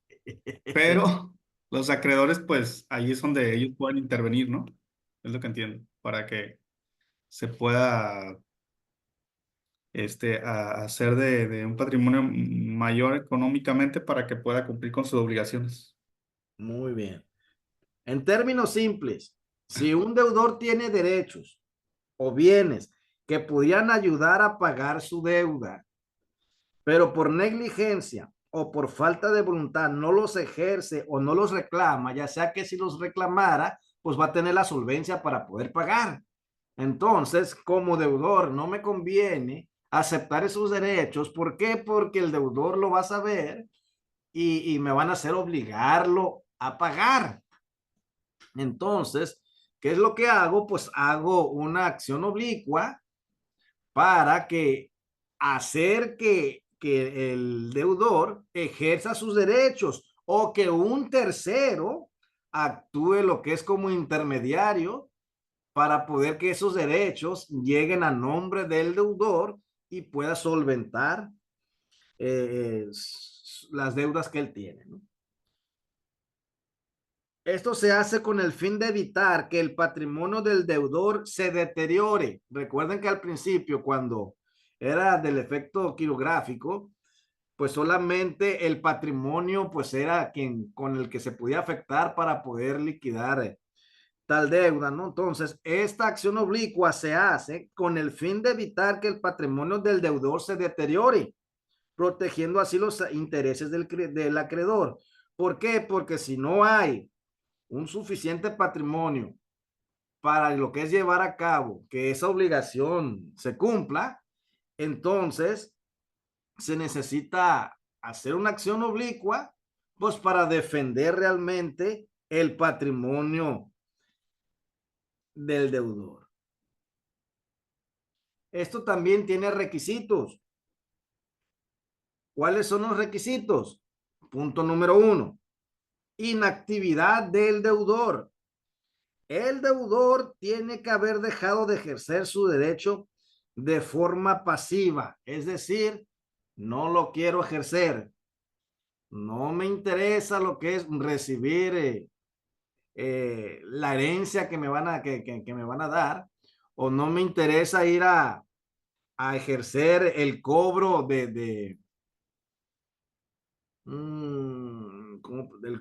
Pero los acreedores, pues ahí es donde ellos pueden intervenir, ¿no? Es lo que entiendo, para que se pueda hacer de un patrimonio mayor económicamente para que pueda cumplir con sus obligaciones. Muy bien. En términos simples, si un deudor tiene derechos o bienes que pudieran ayudar a pagar su deuda, pero por negligencia o por falta de voluntad no los ejerce o no los reclama, ya sea que si los reclamara, pues va a tener la solvencia para poder pagar. Entonces, como deudor, no me conviene aceptar esos derechos. ¿Por qué? Porque el deudor lo va a saber y me van a hacer obligarlo a pagar. Entonces, ¿qué es lo que hago? Pues hago una acción oblicua para que hacer que el deudor ejerza sus derechos o que un tercero actúe lo que es como intermediario para poder que esos derechos lleguen a nombre del deudor y pueda solventar las deudas que él tiene, ¿no? Esto se hace con el fin de evitar que el patrimonio del deudor se deteriore. Recuerden que al principio, cuando era del efecto quirográfico, pues solamente el patrimonio pues era quien con el que se podía afectar para poder liquidar tal deuda, ¿no? Entonces, esta acción oblicua se hace con el fin de evitar que el patrimonio del deudor se deteriore, protegiendo así los intereses del acreedor. ¿Por qué? Porque si no hay un suficiente patrimonio para lo que es llevar a cabo que esa obligación se cumpla, entonces se necesita hacer una acción oblicua, pues para defender realmente el patrimonio del deudor. Esto también tiene requisitos. ¿Cuáles son los requisitos? Punto número 1. Inactividad del deudor. El deudor tiene que haber dejado de ejercer su derecho de forma pasiva, es decir, no lo quiero ejercer, no me interesa lo que es recibir la herencia que me van a dar, o no me interesa ir a ejercer el cobro del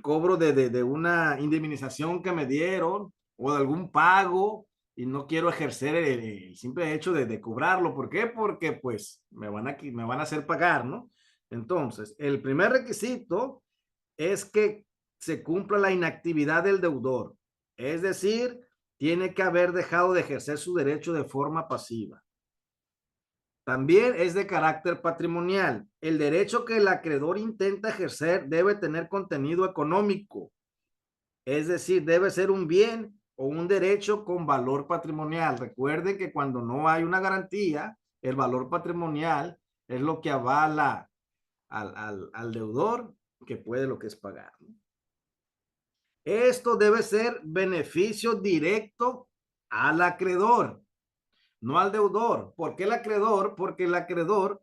cobro de una indemnización que me dieron o de algún pago, y no quiero ejercer el simple hecho de cobrarlo. ¿Por qué? Porque pues me van a hacer pagar, ¿no? Entonces, el primer requisito es que se cumpla la inactividad del deudor, es decir, tiene que haber dejado de ejercer su derecho de forma pasiva. También es de carácter patrimonial. El derecho que el acreedor intenta ejercer debe tener contenido económico, es decir, debe ser un bien o un derecho con valor patrimonial. Recuerden que cuando no hay una garantía, el valor patrimonial es lo que avala al deudor que puede lo que es pagar, ¿no? Esto debe ser beneficio directo al acreedor, no al deudor. ¿Por qué el acreedor? Porque el acreedor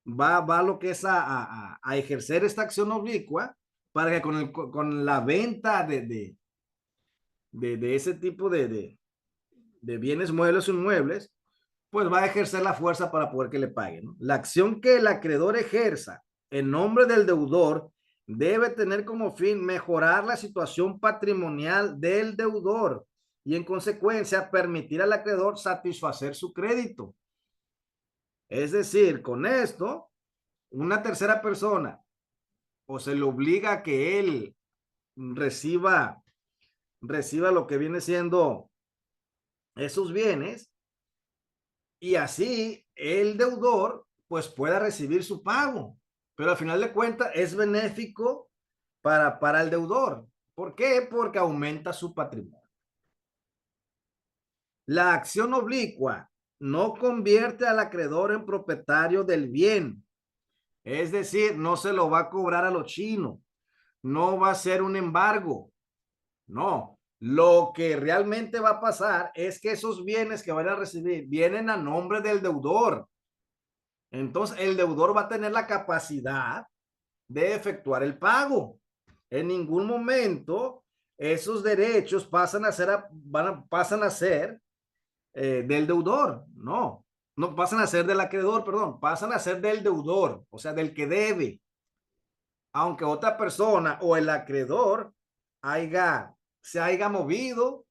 va a lo que es a ejercer esta acción oblicua para que con la venta de ese tipo de bienes muebles o inmuebles, pues va a ejercer la fuerza para poder que le paguen, ¿no? La acción que el acreedor ejerza en nombre del deudor debe tener como fin mejorar la situación patrimonial del deudor y en consecuencia permitir al acreedor satisfacer su crédito. Es decir, con esto, una tercera persona o se le obliga a que él reciba lo que viene siendo esos bienes, y así el deudor pues pueda recibir su pago, pero al final de cuentas es benéfico para el deudor. ¿Por qué? Porque aumenta su patrimonio. La acción oblicua no convierte al acreedor en propietario del bien, es decir, no se lo va a cobrar a los chinos, no va a ser un embargo, no. Lo que realmente va a pasar es que esos bienes que van a recibir vienen a nombre del deudor. Entonces, el deudor va a tener la capacidad de efectuar el pago. En ningún momento esos derechos pasan a ser del deudor. No pasan a ser del acreedor, perdón, pasan a ser del deudor, o sea, del que debe. Aunque otra persona o el acreedor se haya movido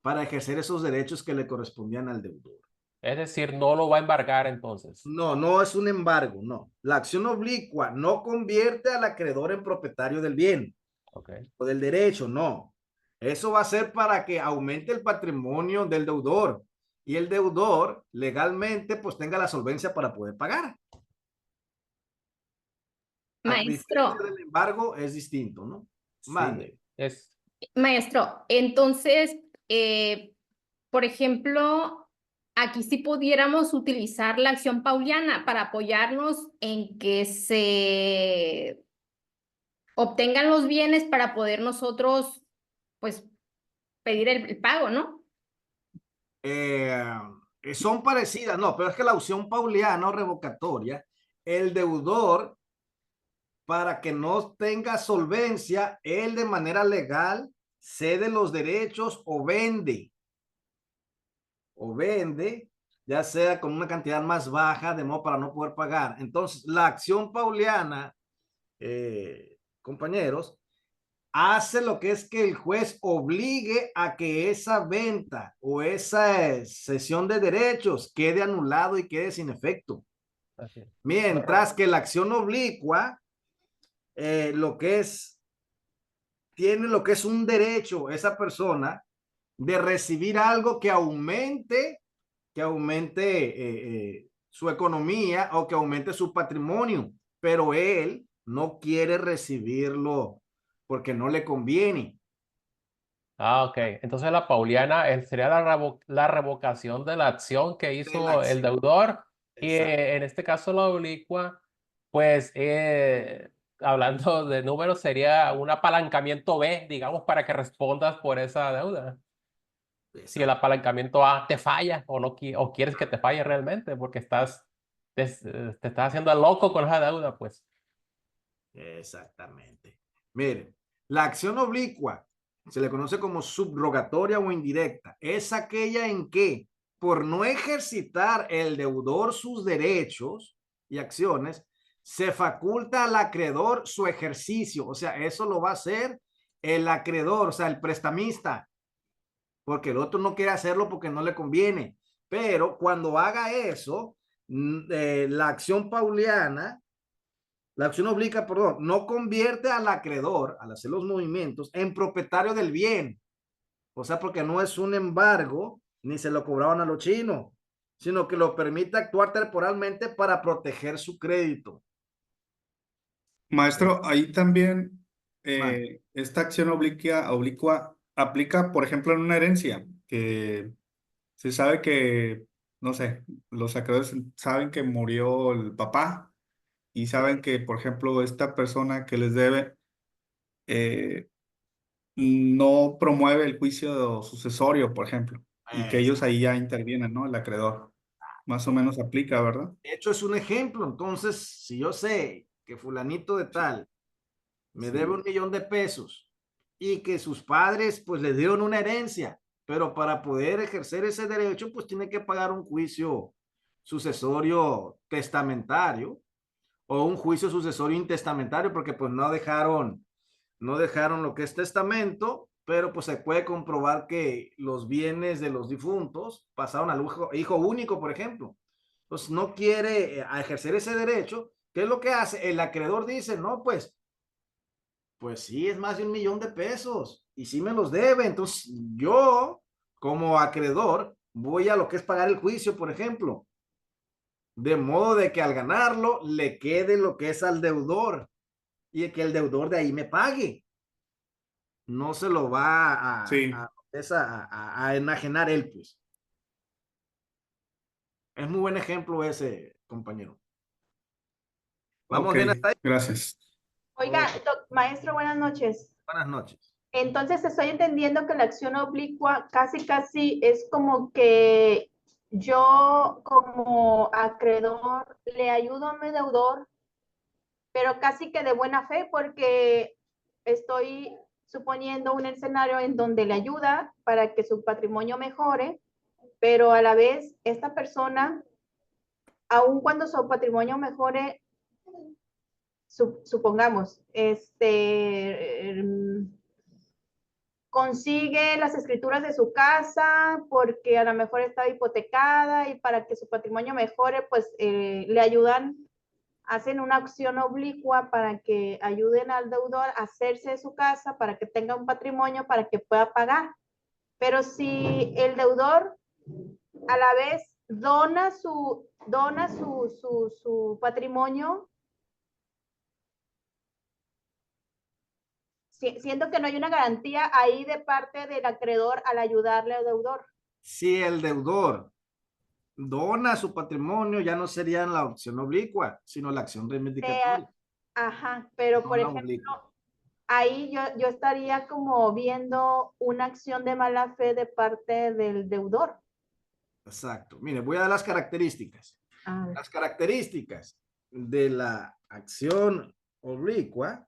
para ejercer esos derechos que le correspondían al deudor. Es decir, no lo va a embargar entonces. No, no es un embargo, no. La acción oblicua no convierte al acreedor en propietario del bien Okay. o del derecho, no. Eso va a ser para que aumente el patrimonio del deudor y el deudor legalmente pues tenga la solvencia para poder pagar. A diferencia Maestro, del embargo es distinto, ¿no? Mande. Es, maestro, entonces, por ejemplo, aquí sí pudiéramos utilizar la acción pauliana para apoyarnos en que se obtengan los bienes para poder nosotros, pues, pedir el pago, ¿no? Eh, Son parecidas, no, pero es que la opción pauliana o revocatoria, el deudor, para que no tenga solvencia, él de manera legal cede los derechos o vende, ya sea con una cantidad más baja, de modo para no poder pagar. Entonces, la acción pauliana, compañeros, hace lo que es que el juez obligue a que esa venta o esa cesión de derechos quede anulado y quede sin efecto. así es. Mientras que la acción oblicua, lo que es, tiene lo que es un derecho esa persona de recibir algo que aumente su economía o que aumente su patrimonio, pero él no quiere recibirlo porque no le conviene. Ah, ok. Entonces la pauliana sería la revocación de la acción que hizo el deudor y Exacto. en este caso la oblicua, pues hablando de números sería un apalancamiento B, digamos, para que respondas por esa deuda. Si el Exacto. apalancamiento A te falla o no o quieres que te falle realmente porque te estás haciendo el loco con esa deuda, pues. Exactamente. Miren, la acción oblicua se le conoce como subrogatoria o indirecta. Es aquella en que, por no ejercitar el deudor sus derechos y acciones, se faculta al acreedor su ejercicio. O sea, eso lo va a hacer el acreedor, o sea, el prestamista, porque el otro no quiere hacerlo porque no le conviene. Pero cuando haga eso, la acción pauliana, la acción obliga, perdón, no convierte al acreedor, al hacer los movimientos, en propietario del bien. O sea, porque no es un embargo, ni se lo cobraron a los chinos, sino que lo permite actuar temporalmente para proteger su crédito. Maestro, ahí también Man, esta acción oblicua aplica, por ejemplo, en una herencia, que se sabe que, no sé, los acreedores saben que murió el papá y saben que, por ejemplo, esta persona que les debe eh, no promueve el juicio sucesorio, por ejemplo, y que ellos ahí ya intervienen, ¿no? El acreedor. Más o menos aplica, ¿verdad? de hecho, es un ejemplo. Entonces, si yo sé que fulanito de tal me debe Sí. 1 millón de pesos y que sus padres pues le dieron una herencia, pero para poder ejercer ese derecho pues tiene que pagar un juicio sucesorio testamentario o un juicio sucesorio intestamentario porque pues no dejaron lo que es testamento, pero pues se puede comprobar que los bienes de los difuntos pasaron al hijo único, por ejemplo. Entonces no quiere ejercer ese derecho. ¿Qué es lo que hace? El acreedor dice, no, pues sí, es más de 1 millón de pesos y sí me los debe. Entonces yo, como acreedor, voy a lo que es pagar el juicio, por ejemplo, de modo de que al ganarlo le quede lo que es al deudor y que el deudor de ahí me pague. No se lo va Sí, a enajenar él, pues. Es muy buen ejemplo ese, compañero. ¿Vamos ok, bien hasta ahí? gracias. Oiga, maestro, buenas noches. Buenas noches. Entonces estoy entendiendo que la acción oblicua casi es como que yo como acreedor le ayudo a mi deudor, pero casi que de buena fe porque estoy suponiendo un escenario en donde le ayuda para que su patrimonio mejore, pero a la vez esta persona, aun cuando su patrimonio mejore, supongamos, consigue las escrituras de su casa porque a lo mejor estaba hipotecada y para que su patrimonio mejore, pues le ayudan, hacen una acción oblicua para que ayuden al deudor a hacerse de su casa, para que tenga un patrimonio, para que pueda pagar. Pero si el deudor a la vez dona su patrimonio, siento que no hay una garantía ahí de parte del acreedor al ayudarle al deudor. Si el deudor dona su patrimonio, ya no sería la opción oblicua, sino la acción reivindicatoria. Ajá, pero por ejemplo, oblicua. Ahí yo estaría como viendo una acción de mala fe de parte del deudor. Exacto. Mire, voy a dar las características. Las características de la acción oblicua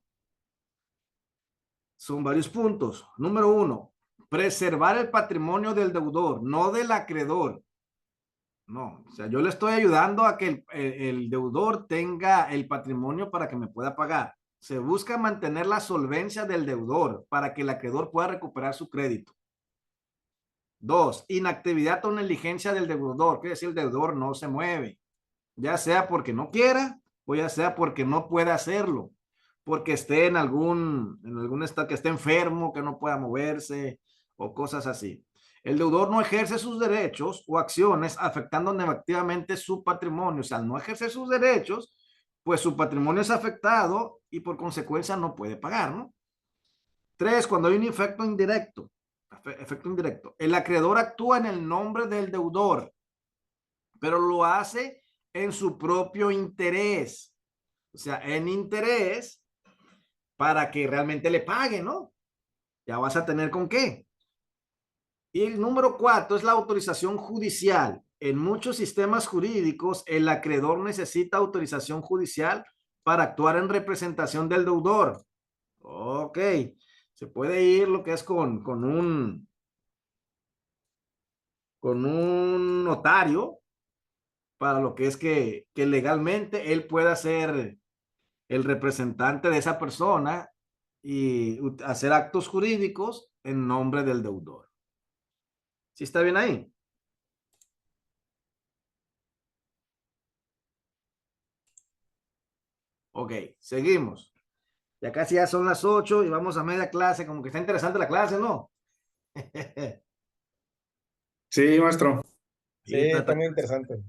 son varios puntos. Número 1, preservar el patrimonio del deudor, no del acreedor. No, o sea, yo le estoy ayudando a que el deudor tenga el patrimonio para que me pueda pagar. Se busca mantener la solvencia del deudor para que el acreedor pueda recuperar su crédito. 2, inactividad o negligencia del deudor, quiere decir el deudor no se mueve, ya sea porque no quiera o ya sea porque no puede hacerlo, porque esté en algún estado, que esté enfermo, que no pueda moverse o cosas así. El deudor no ejerce sus derechos o acciones afectando negativamente su patrimonio. O sea, al no ejercer sus derechos, pues su patrimonio es afectado y por consecuencia no puede pagar, ¿no? 3, cuando hay un efecto indirecto. El acreedor actúa en el nombre del deudor, pero lo hace en su propio interés. O sea, en interés para que realmente le pague, ¿no? Ya vas a tener con qué. Y el número 4 es la autorización judicial. En muchos sistemas jurídicos, el acreedor necesita autorización judicial para actuar en representación del deudor. Ok, se puede ir lo que es con un notario para lo que es que legalmente él pueda ser el representante de esa persona y hacer actos jurídicos en nombre del deudor. ¿Sí está bien ahí? Ok, seguimos. Ya casi ya son las 8 y vamos a media clase. Como que está interesante la clase, ¿no? Sí, maestro. Sí, está muy interesante.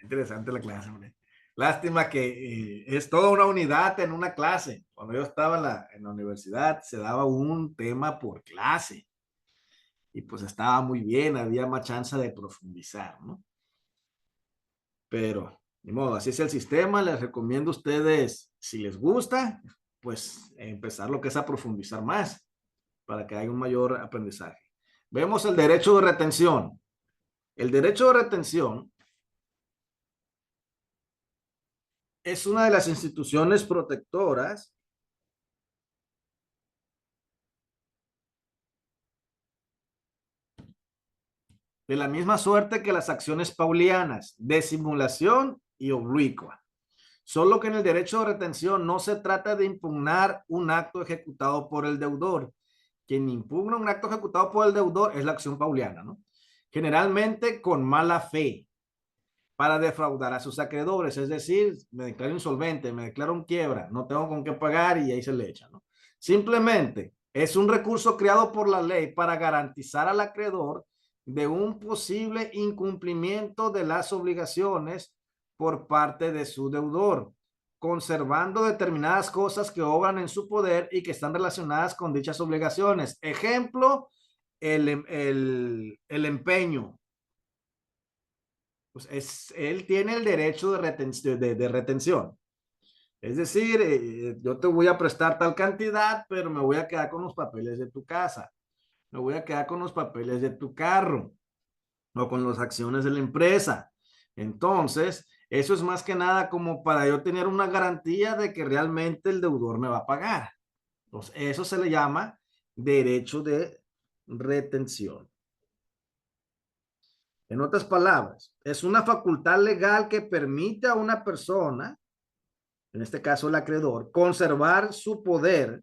Interesante la clase, hombre. Lástima que es toda una unidad en una clase. Cuando yo estaba en la universidad se daba un tema por clase. Y pues estaba muy bien, había más chance de profundizar, ¿no? Pero, ni modo, así es el sistema. Les recomiendo a ustedes, si les gusta, pues empezar lo que es a profundizar más para que haya un mayor aprendizaje. Vemos el derecho de retención. El derecho de retención es una de las instituciones protectoras de la misma suerte que las acciones paulianas, de simulación y oblicua. Solo que en el derecho de retención no se trata de impugnar un acto ejecutado por el deudor. Quien impugna un acto ejecutado por el deudor es la acción pauliana, ¿no? Generalmente con mala fe, para defraudar a sus acreedores, es decir, me declaro insolvente, me declaro en quiebra, no tengo con qué pagar y ahí se le echa, ¿no? Simplemente es un recurso creado por la ley para garantizar al acreedor de un posible incumplimiento de las obligaciones por parte de su deudor, conservando determinadas cosas que obran en su poder y que están relacionadas con dichas obligaciones. Ejemplo, el empeño. Pues él tiene el derecho de retención. Es decir, yo te voy a prestar tal cantidad, pero me voy a quedar con los papeles de tu casa. Me voy a quedar con los papeles de tu carro o con las acciones de la empresa. Entonces, eso es más que nada como para yo tener una garantía de que realmente el deudor me va a pagar. Entonces, eso se le llama derecho de retención. En otras palabras, es una facultad legal que permite a una persona, en este caso el acreedor, conservar su poder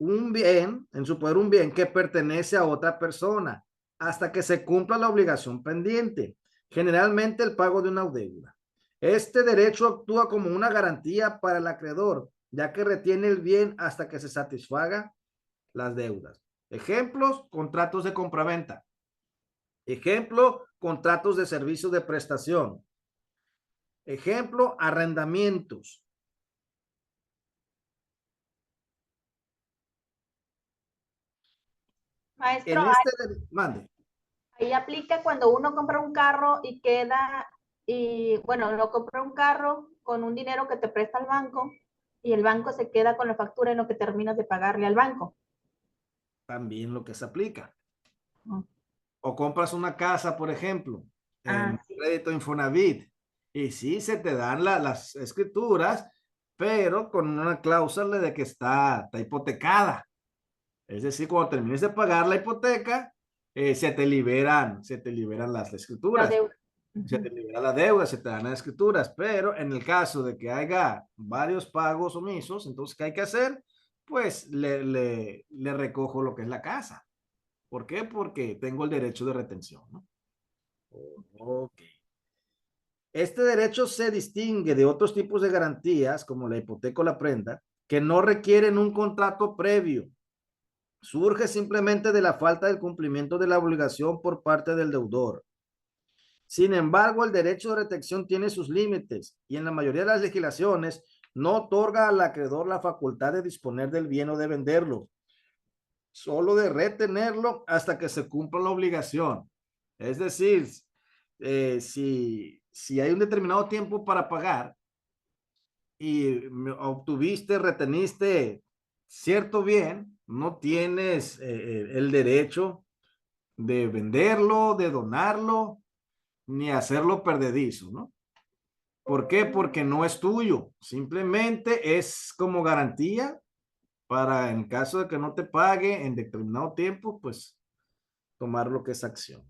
un bien, en su poder un bien que pertenece a otra persona hasta que se cumpla la obligación pendiente, generalmente el pago de una deuda. Este derecho actúa como una garantía para el acreedor, ya que retiene el bien hasta que se satisfaga las deudas. Ejemplos, contratos de compraventa. Ejemplo, contratos de servicios de prestación. Ejemplo, arrendamientos. Maestro, En este, mande. ahí aplica cuando uno compra un carro y queda, y bueno, no compra un carro con un dinero que te presta el banco y el banco se queda con la factura en lo que terminas de pagarle al banco. También lo que se aplica. Ujú. O compras una casa, por ejemplo, en Sí. crédito Infonavit, y sí se te dan las escrituras, pero con una cláusula de que está hipotecada. Es decir, cuando termines de pagar la hipoteca, se te liberan las La escrituras. deuda. Se te libera la deuda, se te dan las escrituras, pero en el caso de que haya varios pagos omisos, entonces, ¿qué hay que hacer? Pues le recojo lo que es la casa. ¿Por qué? Porque tengo el derecho de retención, ¿no? Ok. Este derecho se distingue de otros tipos de garantías, como la hipoteca o la prenda, que no requieren un contrato previo. Surge simplemente de la falta del cumplimiento de la obligación por parte del deudor. Sin embargo, el derecho de retención tiene sus límites y en la mayoría de las legislaciones no otorga al acreedor la facultad de disponer del bien o de venderlo, solo de retenerlo hasta que se cumpla la obligación. Es decir, si hay un determinado tiempo para pagar y obtuviste, reteniste cierto bien, no tienes el derecho de venderlo, de donarlo, ni hacerlo perdedizo, ¿no? ¿Por qué? Porque no es tuyo, simplemente es como garantía para en caso de que no te pague en determinado tiempo, pues tomar lo que es acción.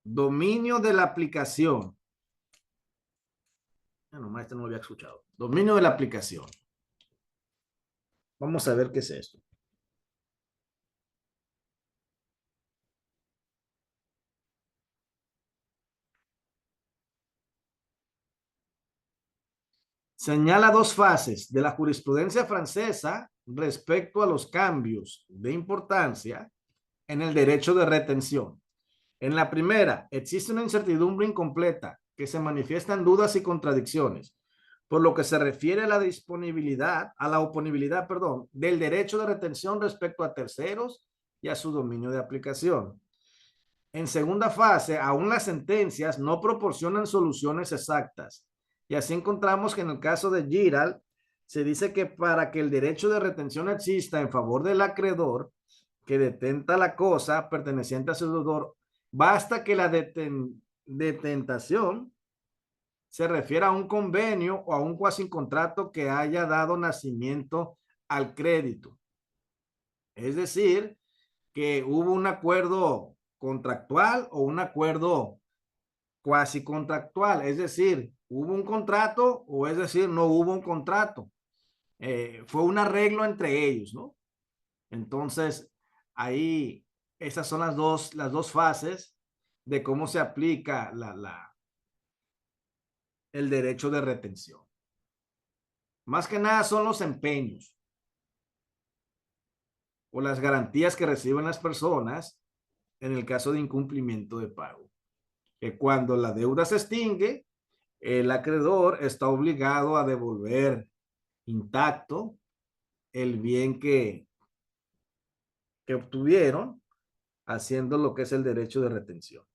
Dominio de la aplicación. Bueno, maestro, no lo había escuchado. Dominio de la aplicación. Vamos a ver qué es esto. Señala dos fases de la jurisprudencia francesa respecto a los cambios de importancia en el derecho de retención. En la primera, existe una incertidumbre incompleta que se manifiesta en dudas y contradicciones, por lo que se refiere a la disponibilidad, a la oponibilidad, perdón, del derecho de retención respecto a terceros y a su dominio de aplicación. En segunda fase, aún las sentencias no proporcionan soluciones exactas. Y así encontramos que en el caso de Giral, se dice que para que el derecho de retención exista en favor del acreedor que detenta la cosa perteneciente a su deudor, basta que la detentación se refiera a un convenio o a un cuasi contrato que haya dado nacimiento al crédito. Es decir, que hubo un acuerdo contractual o un acuerdo cuasi contractual, es decir, hubo un contrato o es decir, no hubo un contrato. Fue un arreglo entre ellos, ¿no? Entonces, ahí, esas son las dos fases de cómo se aplica el derecho de retención. Más que nada son los empeños o las garantías que reciben las personas en el caso de incumplimiento de pago. Que cuando la deuda se extingue, el acreedor está obligado a devolver intacto el bien que obtuvieron haciendo lo que es el derecho de retención.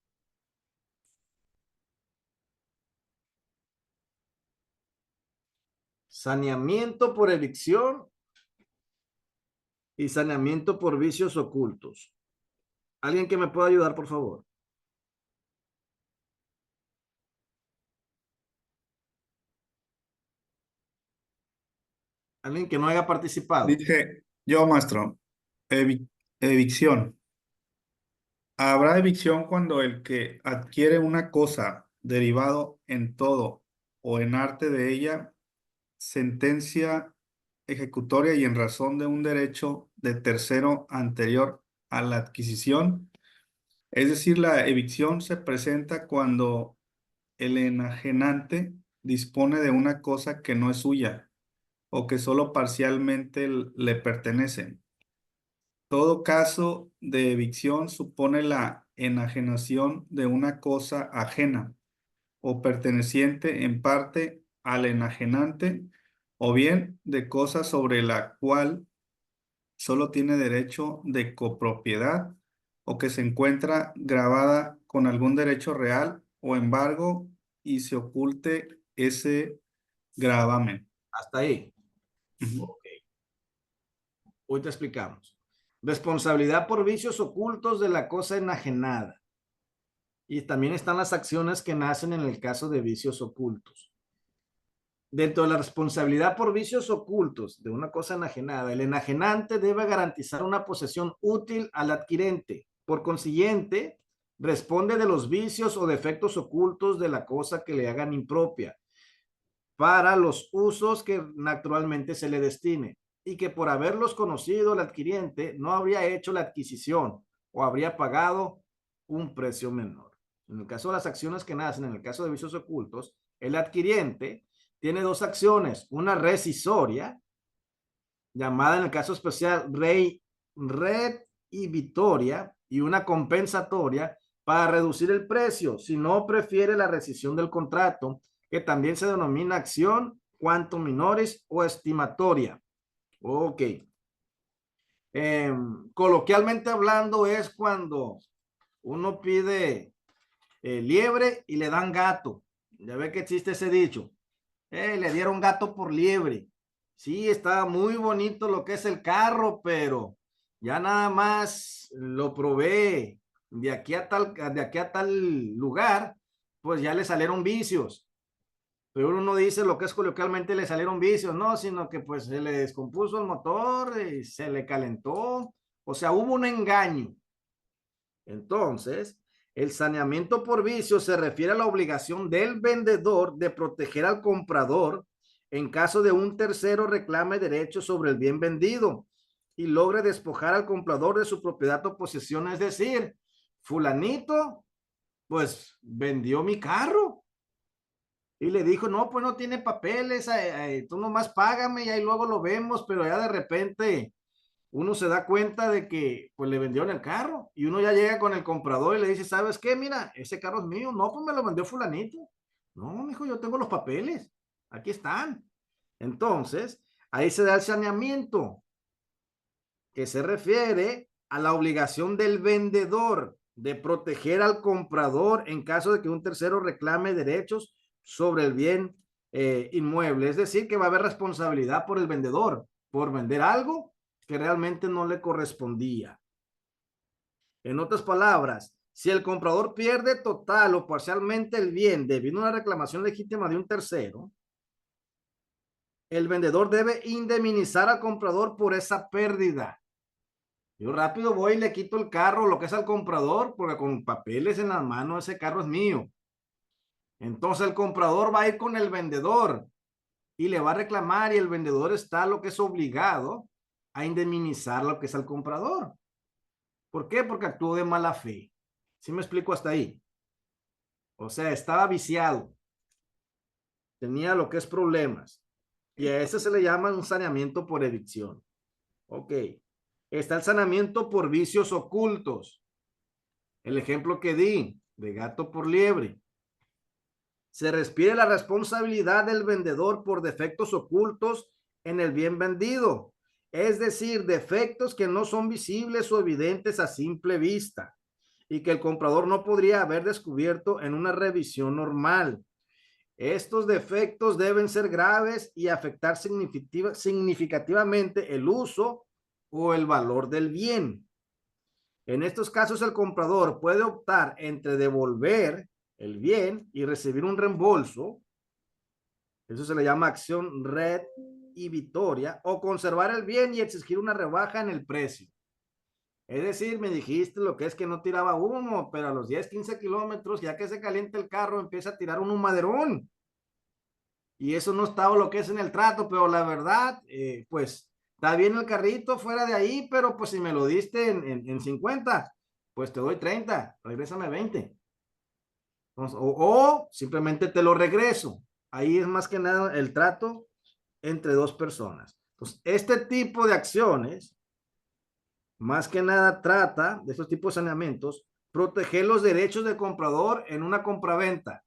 Saneamiento por evicción y saneamiento por vicios ocultos. ¿Alguien que me pueda ayudar, por favor? ¿Alguien que no haya participado? Dije yo, maestro, evicción. Habrá evicción cuando el que adquiere una cosa derivado en todo o en arte de ella, sentencia ejecutoria y en razón de un derecho de tercero anterior a la adquisición. Es decir, la evicción se presenta cuando el enajenante dispone de una cosa que no es suya o que solo parcialmente le pertenece. Todo caso de evicción supone la enajenación de una cosa ajena o perteneciente en parte al enajenante, o bien de cosa sobre la cual solo tiene derecho de copropiedad o que se encuentra grabada con algún derecho real o embargo y se oculte ese gravamen. Hasta ahí. Ujú. Ok. Hoy te explicamos. Responsabilidad por vicios ocultos de la cosa enajenada. Y también están las acciones que nacen en el caso de vicios ocultos. Dentro de la responsabilidad por vicios ocultos de una cosa enajenada, el enajenante debe garantizar una posesión útil al adquirente. Por consiguiente, responde de los vicios o defectos ocultos de la cosa que le hagan impropia para los usos que naturalmente se le destine y que por haberlos conocido el adquiriente no habría hecho la adquisición o habría pagado un precio menor. En el caso de las acciones que nacen, en el caso de vicios ocultos, el adquiriente tiene dos acciones, una rescisoria, llamada en el caso especial redhibitoria, y una compensatoria para reducir el precio, si no prefiere la rescisión del contrato, que también se denomina acción quantum minoris o estimatoria. Ok. Coloquialmente hablando es cuando uno pide liebre y le dan gato. Ya ve que existe ese dicho. Le dieron gato por liebre. Sí, está muy bonito lo que es el carro, pero ya nada más lo probé de aquí a tal lugar, pues ya le salieron vicios. Pero uno no dice lo que es coloquialmente le salieron vicios, no, sino que pues se le descompuso el motor y se le calentó. O sea, hubo un engaño. Entonces, el saneamiento por vicio se refiere a la obligación del vendedor de proteger al comprador en caso de un tercero reclame derechos sobre el bien vendido y logre despojar al comprador de su propiedad o posesión. Es decir, fulanito, pues vendió mi carro y le dijo, no, pues no tiene papeles, tú nomás págame y ahí luego lo vemos, pero ya de repente uno se da cuenta de que pues le vendieron el carro y uno ya llega con el comprador y le dice, ¿sabes qué? Mira, ese carro es mío. No, pues me lo vendió fulanito. No, mijo, yo tengo los papeles. Aquí están. Entonces, ahí se da el saneamiento, que se refiere a la obligación del vendedor de proteger al comprador en caso de que un tercero reclame derechos sobre el bien inmueble. Es decir, que va a haber responsabilidad por el vendedor por vender algo que realmente no le correspondía. En otras palabras, si el comprador pierde total o parcialmente el bien debido a una reclamación legítima de un tercero, el vendedor debe indemnizar al comprador por esa pérdida. Yo rápido voy y le quito el carro, lo que es al comprador, porque con papeles en las manos ese carro es mío. Entonces el comprador va a ir con el vendedor y le va a reclamar y el vendedor está lo que es obligado a indemnizar lo que es al comprador. ¿Por qué? Porque actuó de mala fe. ¿Sí me explico hasta ahí? O sea, estaba viciado. Tenía lo que es problemas. Y a ese se le llama un saneamiento por evicción. Ok. Está el saneamiento por vicios ocultos. El ejemplo que di de gato por liebre. Se refiere la responsabilidad del vendedor por defectos ocultos en el bien vendido. Es decir, defectos que no son visibles o evidentes a simple vista y que el comprador no podría haber descubierto en una revisión normal. Estos defectos deben ser graves y afectar significativamente el uso o el valor del bien. En estos casos, el comprador puede optar entre devolver el bien y recibir un reembolso. Eso se le llama acción redhibitoria, o conservar el bien y exigir una rebaja en el precio. Es decir, me dijiste lo que es que no tiraba humo, pero a los 10, 15 kilómetros, ya que se calienta el carro, empieza a tirar un humaderón. y eso no estaba lo que es en el trato, pero la verdad, pues está bien el carrito fuera de ahí, pero pues si me lo diste en 50, pues te doy 30, regrésame 20. Entonces, o simplemente te lo regreso. Ahí es más que nada el trato entre dos personas. Entonces, este tipo de acciones, más que nada trata de estos tipos de saneamientos, proteger los derechos del comprador en una compraventa.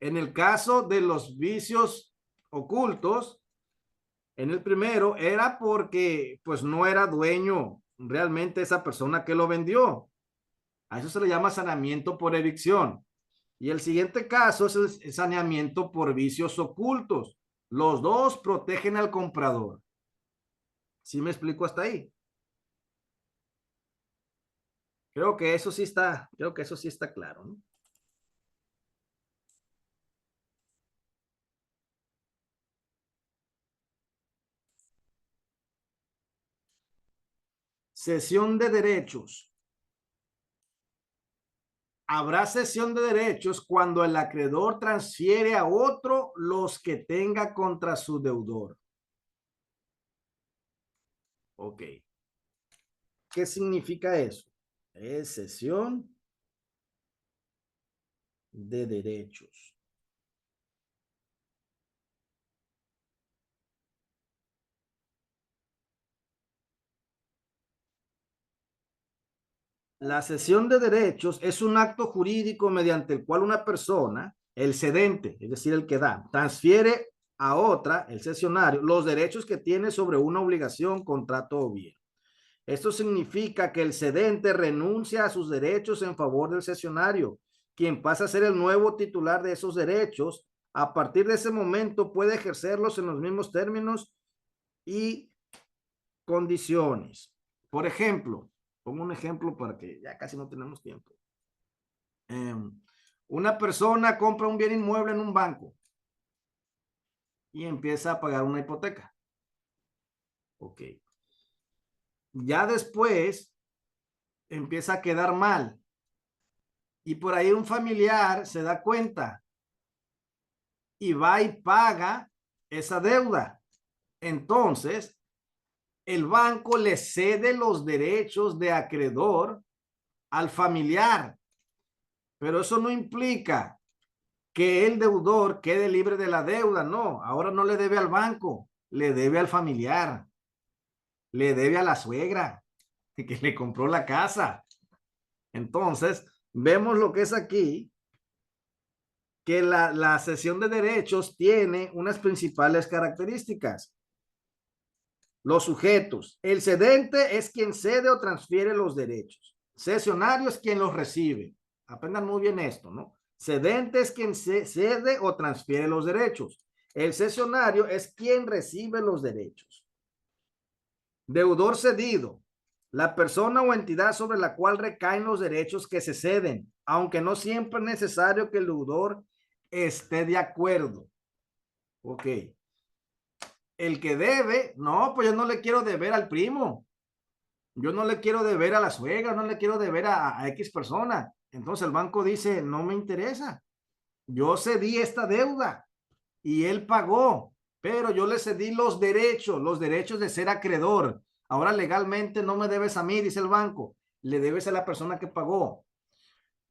En el caso de los vicios ocultos, en el primero era porque pues no era dueño realmente esa persona que lo vendió. A eso se le llama saneamiento por evicción. Y el siguiente caso es el saneamiento por vicios ocultos. Los dos protegen al comprador. ¿Sí me explico hasta ahí? Creo que eso sí está claro, ¿no? Cesión de derechos. Habrá cesión de derechos cuando el acreedor transfiere a otro los que tenga contra su deudor. Ok. ¿Qué significa eso? Es cesión de derechos. La cesión de derechos es un acto jurídico mediante el cual una persona, el cedente, es decir, el que da, transfiere a otra, el cesionario, los derechos que tiene sobre una obligación, contrato o bien. Esto significa que el cedente renuncia a sus derechos en favor del cesionario, quien pasa a ser el nuevo titular de esos derechos. A partir de ese momento puede ejercerlos en los mismos términos y condiciones. Por ejemplo, pongo un ejemplo para que ya casi no tenemos tiempo. Una persona compra un bien inmueble en un banco y empieza a pagar una hipoteca. Ok. Ya después empieza a quedar mal y por ahí un familiar se da cuenta y va y paga esa deuda. Entonces, el banco le cede los derechos de acreedor al familiar, pero eso no implica que el deudor quede libre de la deuda. No, ahora no le debe al banco, le debe al familiar, le debe a la suegra que le compró la casa. Entonces, vemos lo que es aquí, que la cesión de derechos tiene unas principales características. Los sujetos. El cedente es quien cede o transfiere los derechos. Cesionario es quien los recibe. Aprendan muy bien esto, ¿no? Cedente es quien cede o transfiere los derechos. El cesionario es quien recibe los derechos. Deudor cedido. La persona o entidad sobre la cual recaen los derechos que se ceden, aunque no siempre es necesario que el deudor esté de acuerdo. Ok. El que debe, no, pues yo no le quiero deber al primo. Yo no le quiero deber a la suegra, no le quiero deber a X persona. Entonces el banco dice, no me interesa. Yo cedí esta deuda y él pagó, pero yo le cedí los derechos de ser acreedor. Ahora legalmente no me debes a mí, dice el banco, le debes a la persona que pagó.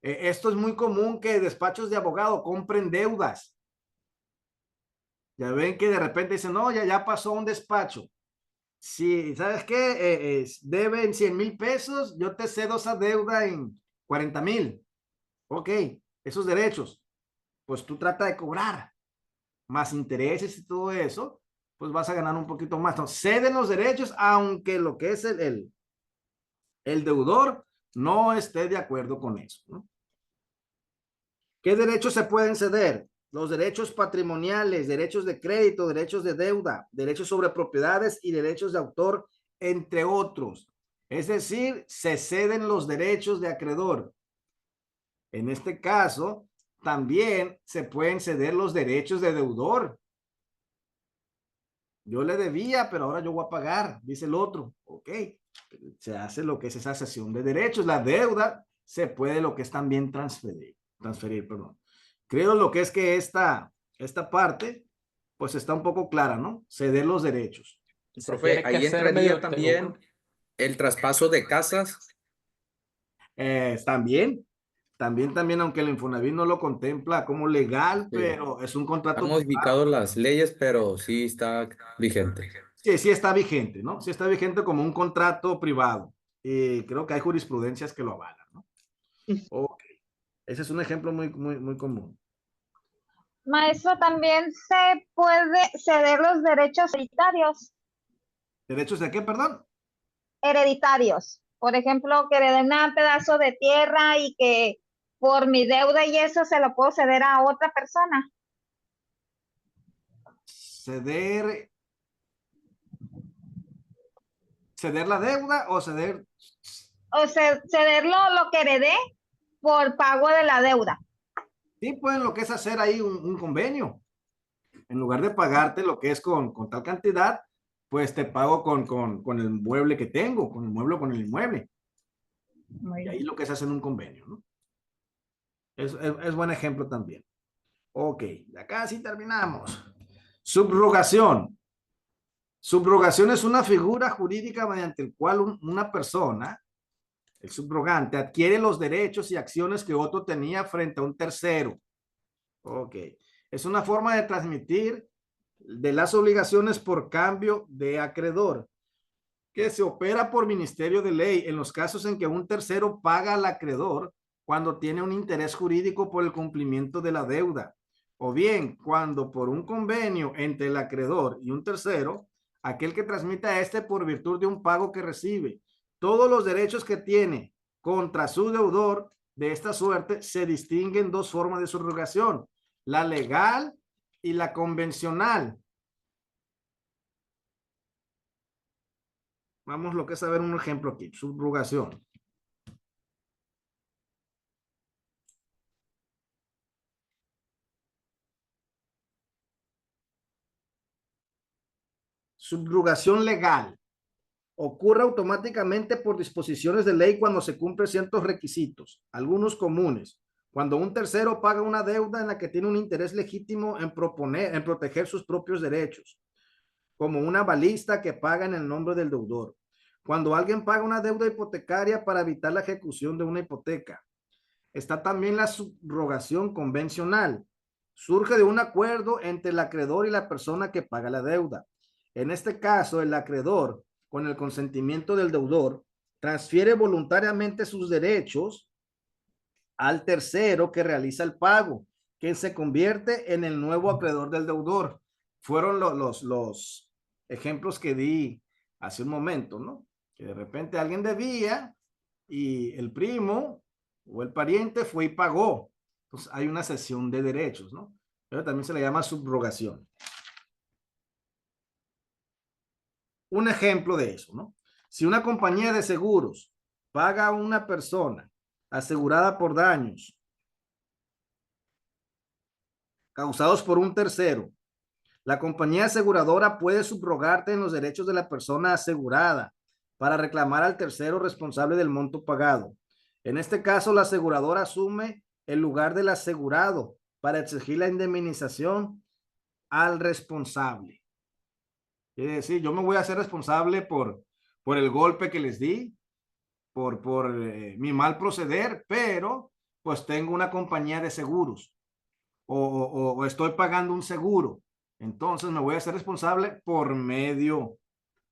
Esto es muy común que despachos de abogado compren deudas. Ya ven que de repente dicen, no, ya pasó un despacho. Si, ¿sabes qué? Deben 100,000 pesos, yo te cedo esa deuda en 40,000. Ok, esos derechos, pues tú trata de cobrar más intereses y todo eso, pues vas a ganar un poquito más. Entonces, ceden los derechos, aunque lo que es el deudor no esté de acuerdo con eso, ¿no? ¿Qué derechos se pueden ceder? Los derechos patrimoniales, derechos de crédito, derechos de deuda, derechos sobre propiedades y derechos de autor, entre otros. Es decir, se ceden los derechos de acreedor. En este caso, también se pueden ceder los derechos de deudor. Yo le debía, pero ahora yo voy a pagar, dice el otro. Ok, se hace lo que es esa cesión de derechos. La deuda se puede lo que es también transferir, perdón. Creo lo que es que esta esta parte, pues está un poco clara, ¿no? Ceder los derechos. Se Profe, tiene que ahí hacer entraría medio también el traspaso de casas. También, aunque el Infonavit no lo contempla como legal, Sí. pero es un contrato Han modificado las leyes, pero sí está vigente. Sí está vigente, ¿no? Sí está vigente como un contrato privado. Y creo que hay jurisprudencias que lo avalan, ¿no? Ok. Ese es un ejemplo muy común. Maestro, también se puede ceder los derechos hereditarios. ¿Derechos de qué, perdón? Hereditarios. Por ejemplo, que le den un pedazo de tierra y que por mi deuda y eso se lo puedo ceder a otra persona. Ceder la deuda o ceder. O sea, ceder lo que heredé por pago de la deuda. Sí, pues lo que es hacer ahí un convenio. En lugar de pagarte lo que es con tal cantidad, pues te pago con el mueble que tengo, con el mueble o con el inmueble. Y ahí lo que es hacer un convenio, ¿no? Es buen ejemplo también. Ok, acá sí terminamos. Subrogación. Subrogación es una figura jurídica mediante el cual una persona, el subrogante, adquiere los derechos y acciones que otro tenía frente a un tercero. Ok. Es una forma de transmitir de las obligaciones por cambio de acreedor, que se opera por ministerio de ley en los casos en que un tercero paga al acreedor cuando tiene un interés jurídico por el cumplimiento de la deuda, o bien cuando por un convenio entre el acreedor y un tercero, aquel que transmite a este por virtud de un pago que recibe. Todos los derechos que tiene contra su deudor de esta suerte se distinguen dos formas de subrogación, la legal y la convencional. Vamos lo que es a ver un ejemplo aquí, subrogación. Subrogación legal. Ocurre automáticamente por disposiciones de ley cuando se cumplen ciertos requisitos, algunos comunes. Cuando un tercero paga una deuda en la que tiene un interés legítimo en proteger sus propios derechos, como una balista que paga en el nombre del deudor. Cuando alguien paga una deuda hipotecaria para evitar la ejecución de una hipoteca. Está también la subrogación convencional. Surge de un acuerdo entre el acreedor y la persona que paga la deuda. En este caso, el acreedor, con el consentimiento del deudor, transfiere voluntariamente sus derechos al tercero que realiza el pago, que se convierte en el nuevo acreedor del deudor. Fueron los ejemplos que di hace un momento, ¿no? Que de repente alguien debía y el primo o el pariente fue y pagó. Entonces hay una cesión de derechos, ¿no? Pero también se le llama subrogación. Un ejemplo de eso, ¿no? Si una compañía de seguros paga a una persona asegurada por daños causados por un tercero, la compañía aseguradora puede subrogarte en los derechos de la persona asegurada para reclamar al tercero responsable del monto pagado. En este caso, la aseguradora asume el lugar del asegurado para exigir la indemnización al responsable. Es decir, yo me voy a hacer responsable por el golpe que les di, por mi mal proceder, pero pues tengo una compañía de seguros o estoy pagando un seguro. Entonces me voy a hacer responsable por medio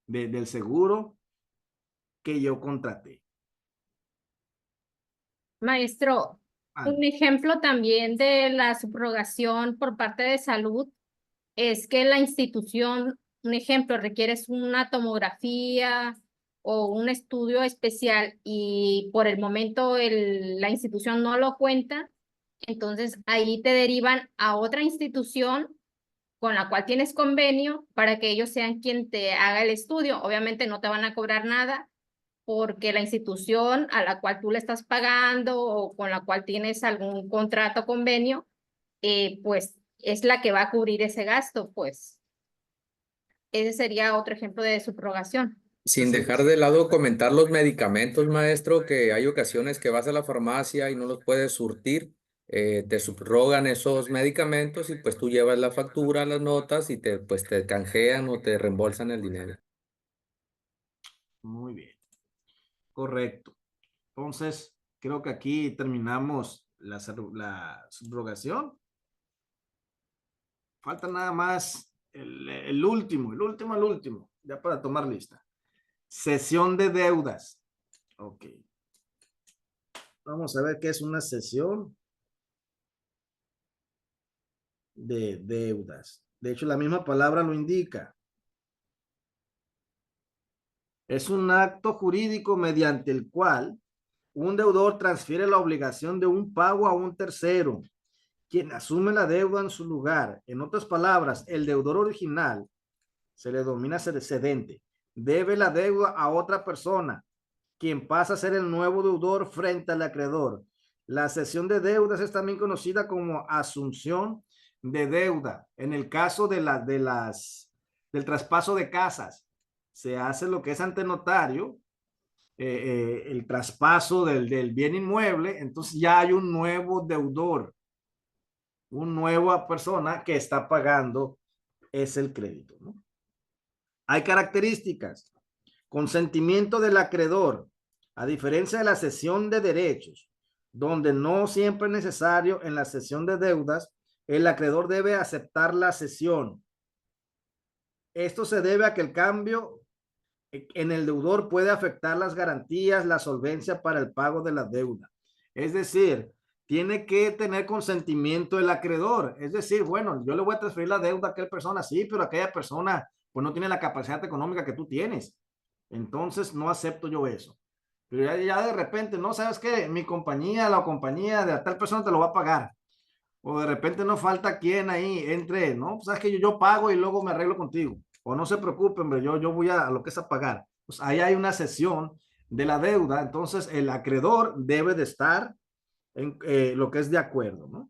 del seguro que yo contraté. Maestro, un ejemplo también de la subrogación por parte de salud es que la institución, un ejemplo, requieres una tomografía o un estudio especial y por el momento la institución no lo cuenta, entonces ahí te derivan a otra institución con la cual tienes convenio para que ellos sean quien te haga el estudio. Obviamente no te van a cobrar nada porque la institución a la cual tú le estás pagando o con la cual tienes algún contrato, convenio, pues es la que va a cubrir ese gasto, pues. Ese sería otro ejemplo de subrogación. Sin dejar de lado comentar los medicamentos, maestro, que hay ocasiones que vas a la farmacia y no los puedes surtir. te subrogan esos medicamentos y pues tú llevas la factura, las notas y pues te canjean o te reembolsan el dinero. Muy bien. Correcto. Entonces, creo que aquí terminamos la subrogación. Falta nada más el último, ya para tomar lista. Cesión de deudas. Ok. Vamos a ver qué es una cesión de deudas. De hecho, la misma palabra lo indica. Es un acto jurídico mediante el cual un deudor transfiere la obligación de un pago a un tercero, quien asume la deuda en su lugar. En otras palabras, el deudor original se le denomina cedente. Debe la deuda a otra persona, quien pasa a ser el nuevo deudor frente al acreedor. La cesión de deudas es también conocida como asunción de deuda. En el caso del traspaso de casas, se hace lo que es ante notario, el traspaso del bien inmueble, entonces ya hay un nuevo deudor, una nueva persona que está pagando es el crédito, ¿no? Hay características. Consentimiento del acreedor, a diferencia de la cesión de derechos, donde no siempre es necesario en la cesión de deudas, el acreedor debe aceptar la cesión. Esto se debe a que el cambio en el deudor puede afectar las garantías, la solvencia para el pago de la deuda. Es decir, tiene que tener consentimiento el acreedor. Es decir, bueno, yo le voy a transferir la deuda a aquella persona, sí, pero aquella persona pues no tiene la capacidad económica que tú tienes. Entonces no acepto yo eso. Pero ya de repente, no, ¿sabes qué? Mi compañía, la compañía de tal persona te lo va a pagar. O de repente no falta quien ahí entre, ¿no? Pues sabes que yo pago y luego me arreglo contigo. O no se preocupen, hombre, yo voy a lo que es a pagar. Pues ahí hay una cesión de la deuda. Entonces el acreedor debe de estar en lo que es de acuerdo, ¿no?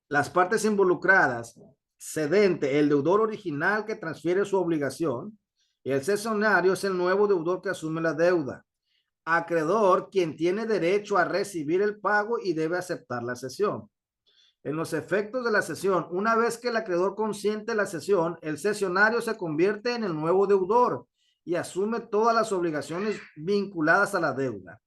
Las partes involucradas, cedente, el deudor original que transfiere su obligación, y el cesionario es el nuevo deudor que asume la deuda. Acreedor, quien tiene derecho a recibir el pago y debe aceptar la cesión. En los efectos de la cesión, una vez que el acreedor consiente la cesión, el cesionario se convierte en el nuevo deudor y asume todas las obligaciones vinculadas a la deuda.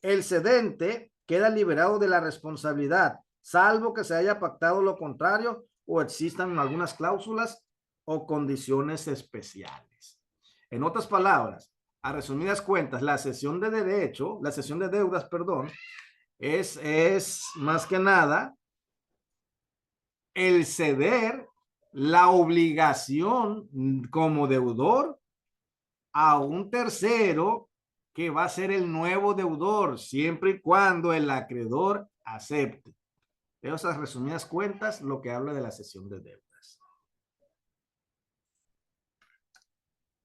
El cedente queda liberado de la responsabilidad, salvo que se haya pactado lo contrario o existan algunas cláusulas o condiciones especiales. En otras palabras, a resumidas cuentas, la cesión de deudas, perdón, es más que nada el ceder la obligación como deudor a un tercero que va a ser el nuevo deudor, siempre y cuando el acreedor acepte. Esas resumidas cuentas, lo que habla de la cesión de deudas.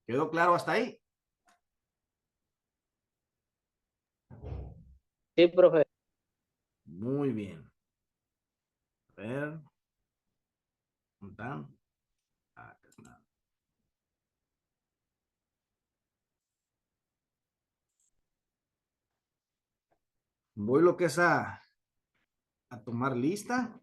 ¿Quedó claro hasta ahí? Sí, profe. Muy bien. A ver. ¿Están? Acá está. Voy lo que es a tomar lista.